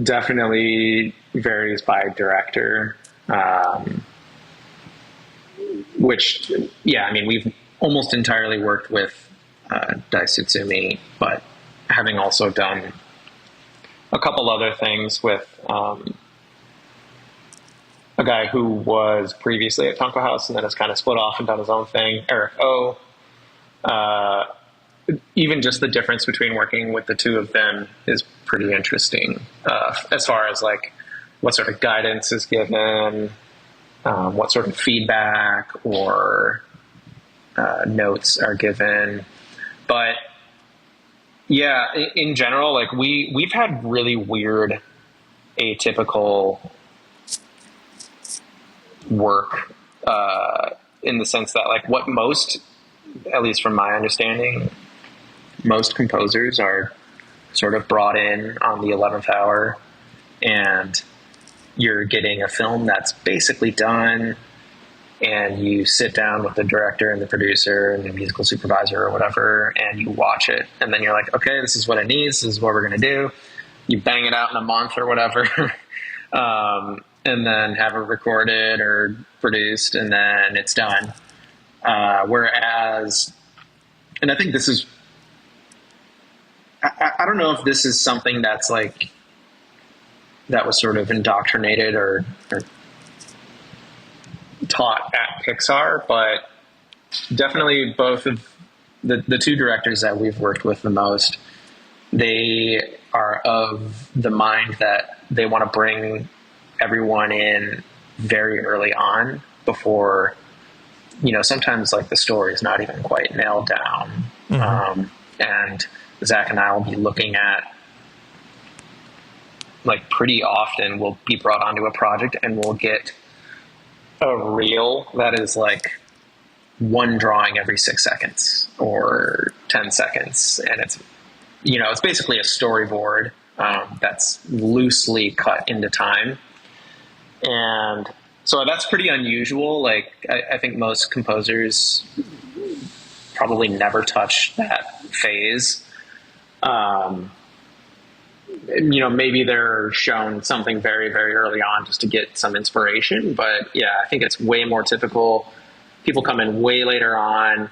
Definitely varies by director. Which, we've almost entirely worked with Daisutsumi, but having also done a couple other things with a guy who was previously at Tonko House and then has kind of split off and done his own thing, Eric O. Even just the difference between working with the two of them is pretty interesting, as far as like what sort of guidance is given, what sort of feedback or notes are given. But yeah, in general, like we've had really weird, atypical work, in the sense that like what most, at least from my understanding, most composers are sort of brought in on the 11th hour, and you're getting a film that's basically done, and you sit down with the director and the producer and the musical supervisor or whatever, and you watch it, and then you're like, okay, this is what it needs, this is what we're going to do. You bang it out in a month or whatever, and then have it recorded or produced, and then it's done. Whereas, and I think this is, I don't know if this is something that's like, that was sort of indoctrinated or taught at Pixar, but definitely both of the two directors that we've worked with the most, they are of the mind that they want to bring everyone in very early on before, sometimes like the story is not even quite nailed down. And Zach and I will be looking at, like, pretty often we'll be brought onto a project and we'll get a reel that is like one drawing every 6 seconds or 10 seconds. And it's, it's basically a storyboard that's loosely cut into time. And so that's pretty unusual. Like, I think most composers probably never touch that phase. Maybe they're shown something very, very early on just to get some inspiration. But yeah, I think it's way more typical. People come in way later on,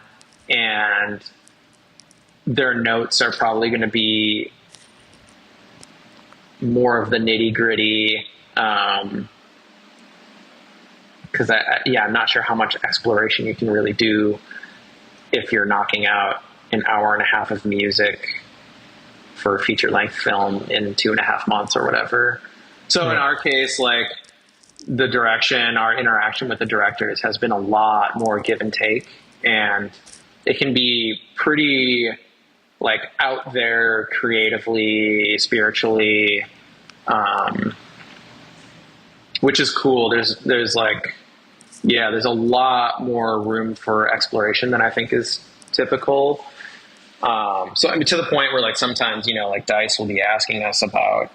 and their notes are probably going to be more of the nitty gritty. Because I'm not sure how much exploration you can really do if you're knocking out an hour and a half of music for a feature-length film in 2.5 months or whatever. So in our case, like, the direction, our interaction with the directors has been a lot more give and take, and it can be pretty, like, out there creatively, spiritually, which is cool. There's like, there's a lot more room for exploration than I think is typical. So to the point where, like, sometimes, like, Dice will be asking us about,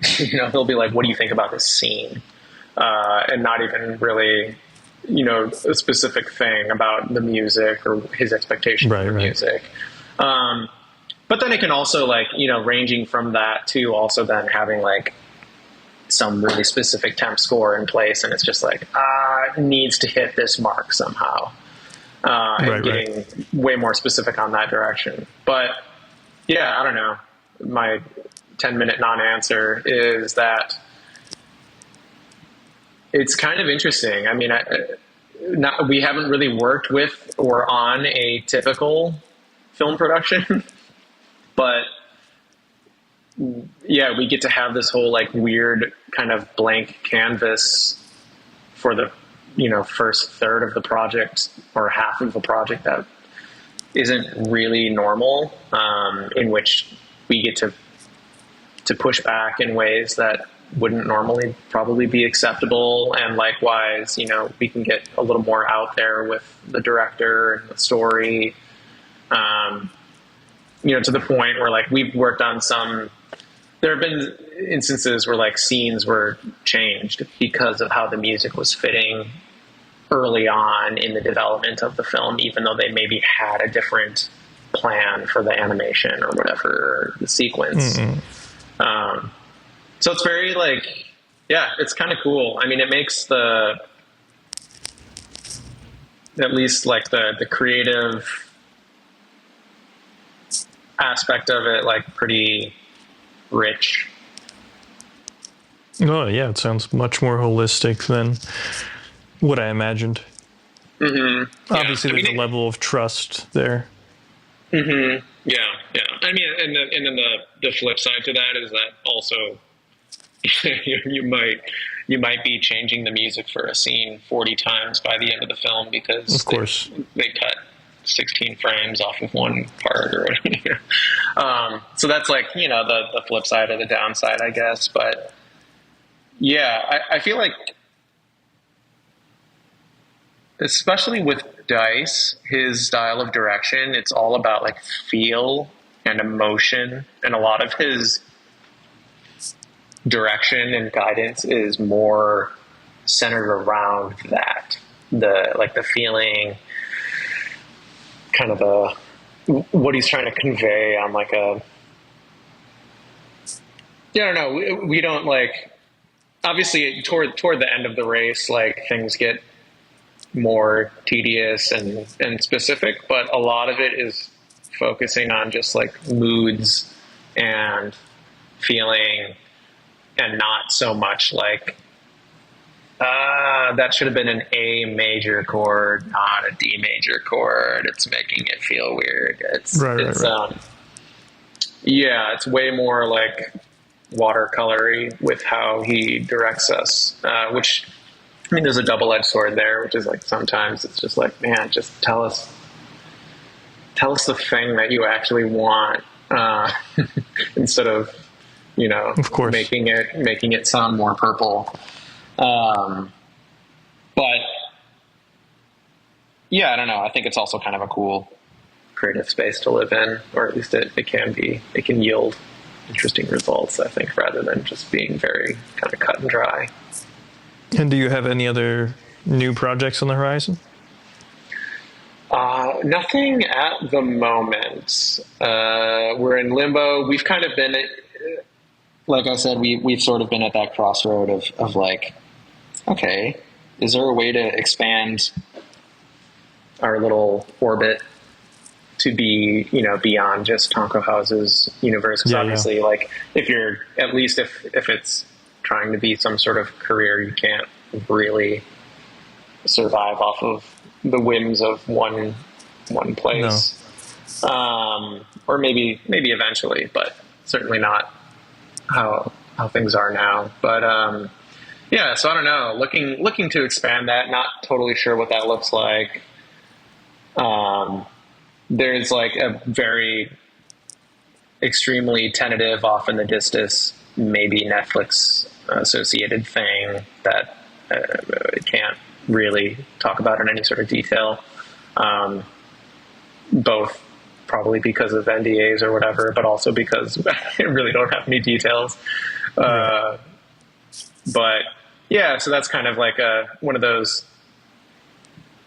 he'll be like, what do you think about this scene? And not even really, a specific thing about the music or his expectation for music. But then it can also, like, ranging from that to also then having, like, some really specific temp score in place, and it's just like, it needs to hit this mark somehow. and getting way more specific on that direction. But yeah, I don't know. My 10-minute non-answer is that it's kind of interesting. I mean, we haven't really worked with or on a typical film production, but yeah, we get to have this whole like weird kind of blank canvas for the, first third of the project or half of the project that isn't really normal, in which we get to push back in ways that wouldn't normally probably be acceptable. And likewise, we can get a little more out there with the director and the story, to the point where like we've worked on there have been instances where like scenes were changed because of how the music was fitting early on in the development of the film, even though they maybe had a different plan for the animation or whatever, or the sequence. Mm-hmm. So it's very like, yeah, it's kind of cool. I mean, it makes at least like the creative aspect of it like pretty rich. Oh yeah, it sounds much more holistic than what I imagined. Mm-hmm. Obviously, there's a level of trust there. Mm-hmm. Yeah. I mean, and then the flip side to that is that also you might be changing the music for a scene 40 times by the end of the film because of course they cut 16 frames off of one part or whatever. So that's like, the flip side of the downside, I guess. But yeah, I feel like, especially with Dice, his style of direction, it's all about like feel and emotion. And a lot of his direction and guidance is more centered around that. The feeling, kind of what he's trying to convey on like I don't know. We don't like, obviously toward the end of the race, like things get more tedious and specific, but a lot of it is focusing on just like moods and feeling, and not so much like, that should have been an A major chord, not a D major chord. It's making it feel weird. It's yeah, it's way more like watercolory with how he directs us, which, I mean, there's a double-edged sword there, which is like, sometimes it's just like, man, just tell us the thing that you actually want, instead of, of course, making it sound more purple. But yeah, I don't know. I think it's also kind of a cool creative space to live in, or at least it can yield interesting results, I think, rather than just being very kind of cut and dry. And do you have any other new projects on the horizon? Nothing at the moment. We're in limbo. We've kind of been, like I said, we've sort of been at that crossroad of like, okay, is there a way to expand our little orbit to be, beyond just Tonko House's universe? Because obviously, like, if it's trying to be some sort of career, you can't really survive off of the whims of one place. No. Or maybe eventually, but certainly not how things are now. But yeah, so I don't know. Looking to expand that. Not totally sure what that looks like. There's like a very extremely tentative, off in the distance, maybe Netflix associated thing that I can't really talk about in any sort of detail. Both probably because of NDAs or whatever, but also because I really don't have any details. Right. But yeah, so that's kind of like one of those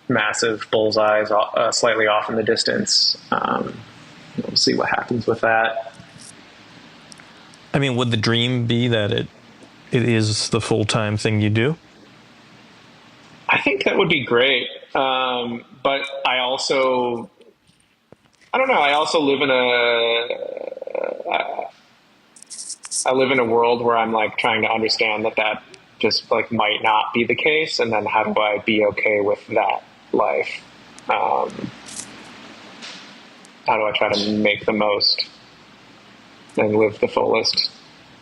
massive bullseyes, slightly off in the distance. We'll see what happens with that. I mean, would the dream be that it is the full-time thing you do? I think that would be great. But I also, I don't know. I also live in a world where I'm like trying to understand that just like might not be the case, and then how do I be okay with that life? How do I try to make the most and live the fullest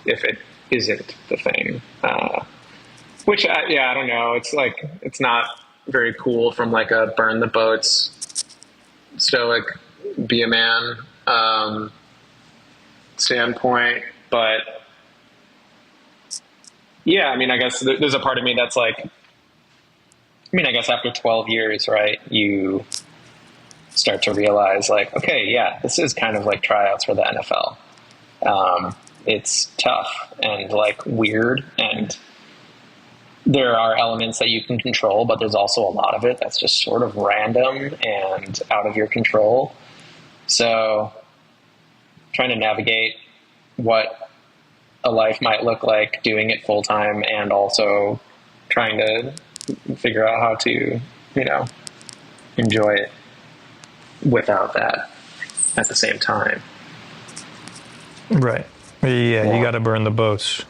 if it isn't the thing? Which, I don't know. It's like, it's not very cool from like a burn the boats, stoic, be a man standpoint. But yeah, I mean, I guess there's a part of me that's like, I mean, I guess after 12 years, right, you start to realize like, okay, yeah, this is kind of like tryouts for the NFL. It's tough and like weird, and there are elements that you can control, but there's also a lot of it that's just sort of random and out of your control. So trying to navigate what a life might look like doing it full time, and also trying to figure out how to, enjoy it without that at the same time. Right. Yeah. You got to burn the boats.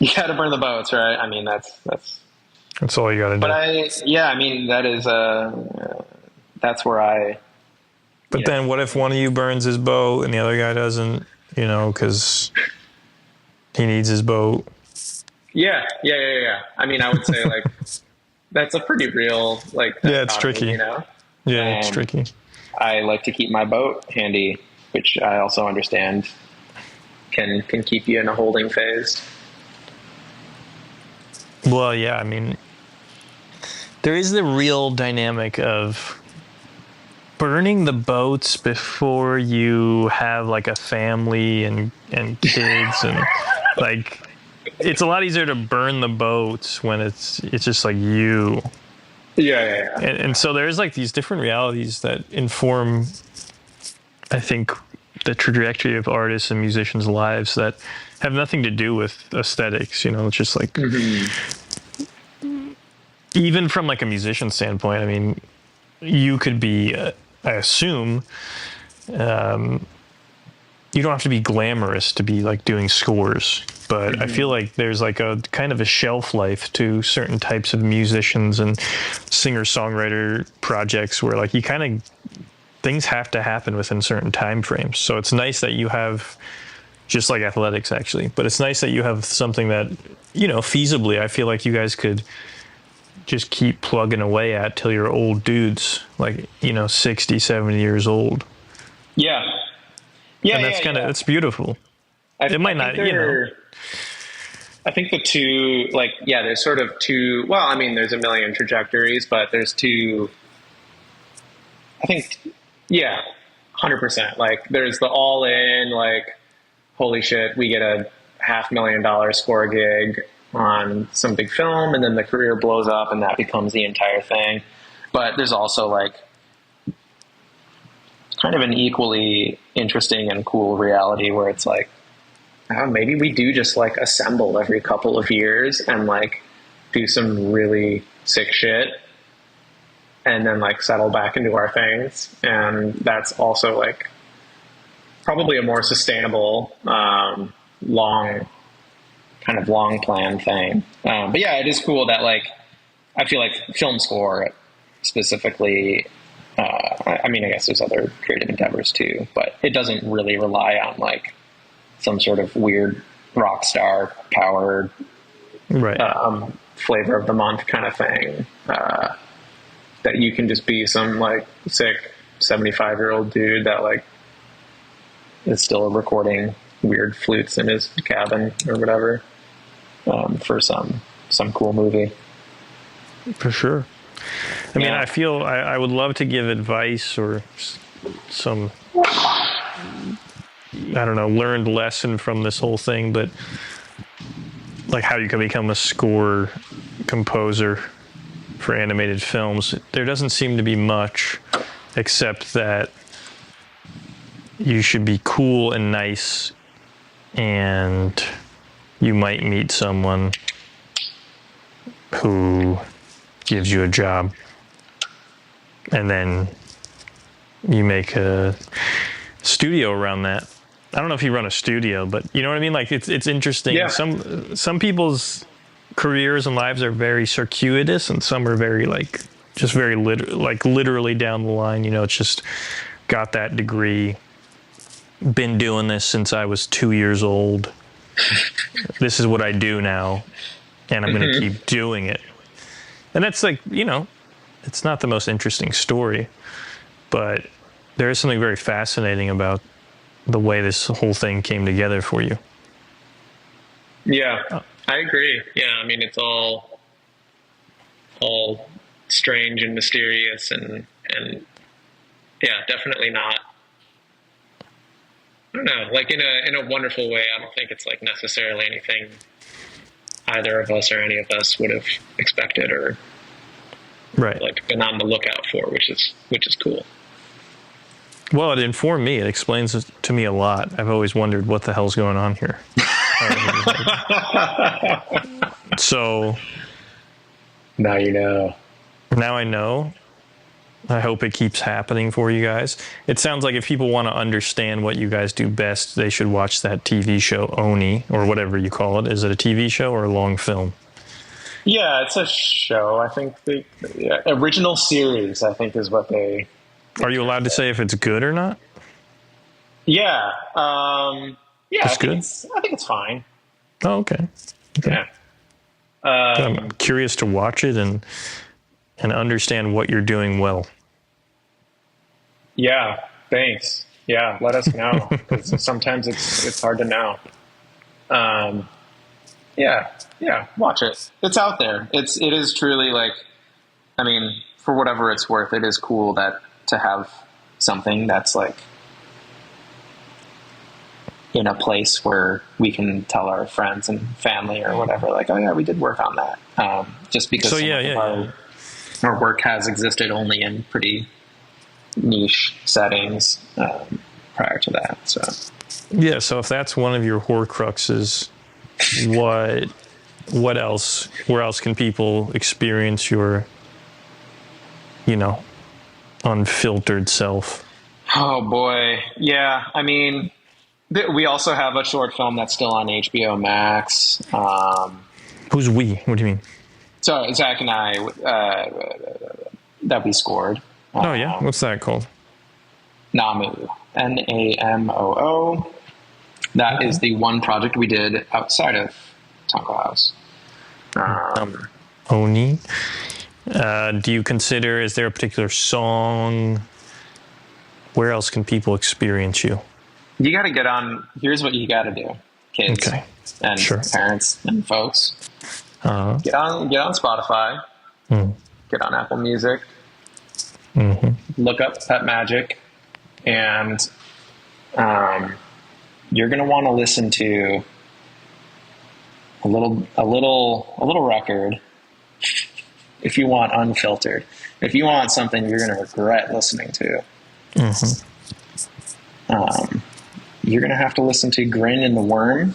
You got to burn the boats, right? I mean, that's all you got to do. But I mean, that is, that's where I. But then what if one of you burns his boat and the other guy doesn't, because he needs his boat? Yeah. I mean, I would say like, that's a pretty real, like, yeah, it's tricky. Yeah, it's tricky. I like to keep my boat handy, which I also understand can keep you in a holding phase. Well, yeah, I mean, there is the real dynamic of burning the boats before you have like a family and kids, and like it's a lot easier to burn the boats when it's just like you. Yeah. And so there's like these different realities that inform, I think, the trajectory of artists and musicians' lives that have nothing to do with aesthetics. It's just like, even from like a musician standpoint, I mean, you could be, I assume, you don't have to be glamorous to be like doing scores, but I feel like there's like a kind of a shelf life to certain types of musicians and singer-songwriter projects where like you kind of, things have to happen within certain time frames. So it's nice that you have, just like athletics actually, but it's nice that you have something that, feasibly, I feel like you guys could just keep plugging away at till you're old dudes, like, 60, 70 years old. Yeah. Yeah. And that's it's beautiful. It might not, I think the two, like, there's sort of two, well, I mean, there's a million trajectories, but there's two, I think, 100%. Like, there's the all in, like, holy shit, we get a $500,000 score gig on some big film, and then the career blows up and that becomes the entire thing. But there's also like kind of an equally interesting and cool reality where it's like, maybe we do just like assemble every couple of years and like do some really sick shit and then like settle back into our things. And that's also like probably a more sustainable, long plan thing. But yeah, it is cool that like, I feel like film score specifically, I mean, I guess there's other creative endeavors too, but it doesn't really rely on like some sort of weird rock star powered, flavor of the month kind of thing. That you can just be some like sick 75-year-old dude that like is still recording weird flutes in his cabin or whatever, for some cool movie. For sure. I mean, I feel I would love to give advice or some, I don't know, learned lesson from this whole thing, but like how you can become a score composer for animated films. There doesn't seem to be much, except that you should be cool and nice, and you might meet someone who gives you a job. and then you make a studio around that. I don't know if you run a studio, but you know what I mean? Like, it's interesting. Yeah. Some people's careers and lives are very circuitous, and some are very, like, just very literally down the line. You know, it's just got that degree, been doing this since I was 2 years old. This is what I do now, and I'm going to keep doing it. And that's, like, you know, it's not the most interesting story, but there is something very fascinating about the way this whole thing came together for you. Yeah, I agree. Yeah, I mean, it's all strange and mysterious, and yeah, definitely not. I don't know, like in a wonderful way. I don't think it's like necessarily anything either of us or any of us would have expected or like been on the lookout for, which is cool. Well, it informed me. It explains it to me a lot. I've always wondered what the hell's going on here. So now you know. Now I know. I hope it keeps happening for you guys. It sounds like if people want to understand what you guys do best, they should watch that TV show Oni, or whatever you call it. Is it a TV show or a long film? Yeah, it's a show. I think the original series, I think, is what they... Are you allowed to say if it's good or not? Yeah. Yeah, it's good? I think it's fine. Oh, okay. Yeah. I'm curious to watch it and understand what you're doing well. Yeah, thanks. Yeah, let us know. 'Cause sometimes it's hard to know. Yeah, watch it. It's out there. It is truly, like, I mean, for whatever it's worth, it is cool to have something that's like in a place where we can tell our friends and family or whatever, like, oh yeah, we did work on that. Just because our work has existed only in pretty niche settings prior to that. So yeah, so if that's one of your Horcruxes, what else? Where else can people experience your, you know, unfiltered self? Oh boy, yeah. I mean, we also have a short film that's still on HBO Max. Who's we? What do you mean? So Zach and I, that we scored. Oh yeah, what's that called? Namoo, Namoo. That is the one project we did outside of Tonko House. Oni. Do you consider? Is there a particular song? Where else can people experience you? You got to get on. Here's what you got to do, kids and parents and folks. Get on Spotify. Get on Apple Music. Look up Pet Magic, and you're gonna want to listen to a little record. If you want unfiltered, if you want something you're gonna regret listening to, you're gonna have to listen to Grin and the Worm.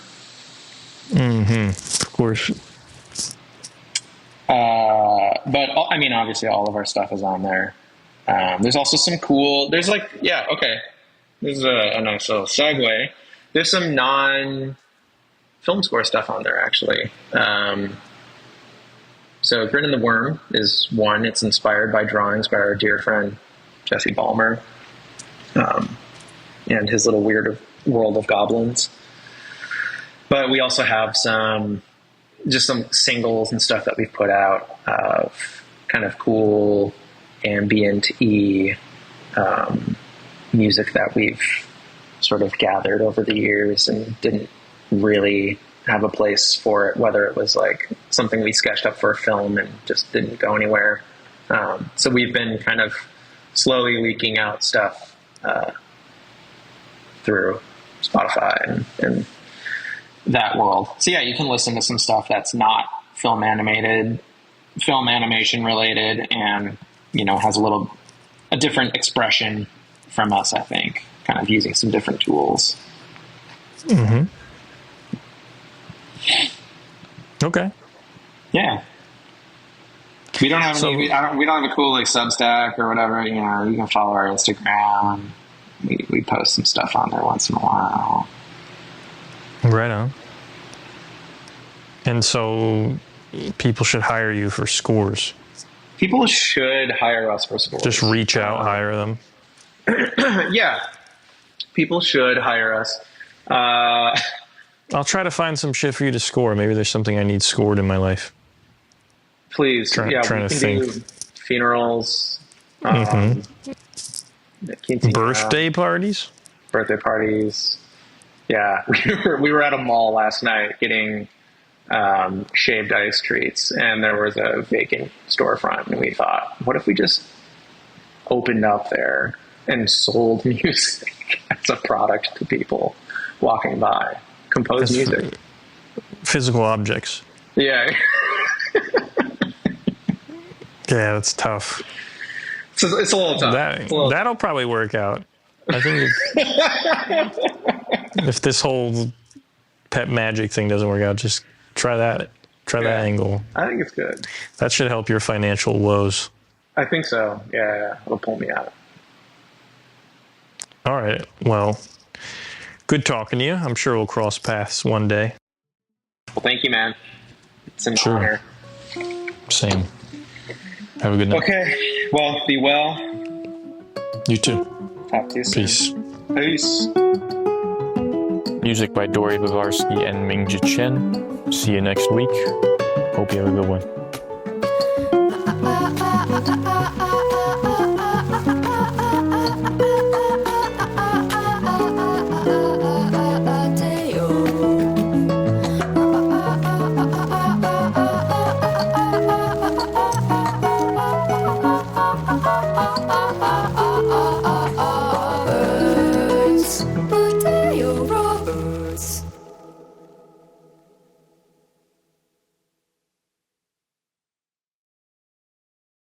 Of course. But I mean, obviously, all of our stuff is on there. There's also some cool. There's like, yeah, okay. This is a nice little segue. There's some non-film score stuff on there, actually. So Grin and the Worm is one. It's inspired by drawings by our dear friend Jesse Ballmer and his little weird world of goblins. But we also have some singles and stuff that we've put out of kind of cool ambient-y music that we've sort of gathered over the years and didn't really have a place for it, whether it was like something we sketched up for a film and just didn't go anywhere. So we've been kind of slowly leaking out stuff through Spotify and that world. So yeah, you can listen to some stuff that's not film animation related, and you know, has a different expression from us, I think, kind of using some different tools. Okay. Yeah. We don't have any. We don't have a cool like Substack or whatever. You know, you can follow our Instagram. We post some stuff on there once in a while. Right on. And so people should hire you for scores. People should hire us for scores. Just reach out, hire them. Yeah. People should hire us. I'll try to find some shit for you to score. Maybe there's something I need scored in my life. Please. Trying we to can think. do funerals. Birthday parties? Birthday parties. Yeah. We were at a mall last night getting shaved ice treats, and there was a vacant storefront, and we thought, what if we just opened up there and sold music as a product to people walking by? Compose music. Physical objects. Yeah. Yeah, that's tough. It's a little tough. That'll probably work out. I think if this whole pet magic thing doesn't work out, just try that. Try that angle. I think it's good. That should help your financial woes. I think so. Yeah. It'll pull me out. All right. Well, good talking to you. I'm sure we'll cross paths one day. Well, thank you, man. It's an honor. Same. Have a good night. Okay. Well, be well. You too. Talk to you soon. Peace. Peace. Music by Dory Bavarsky and Mingji Chen. See you next week. Hope you have a good one.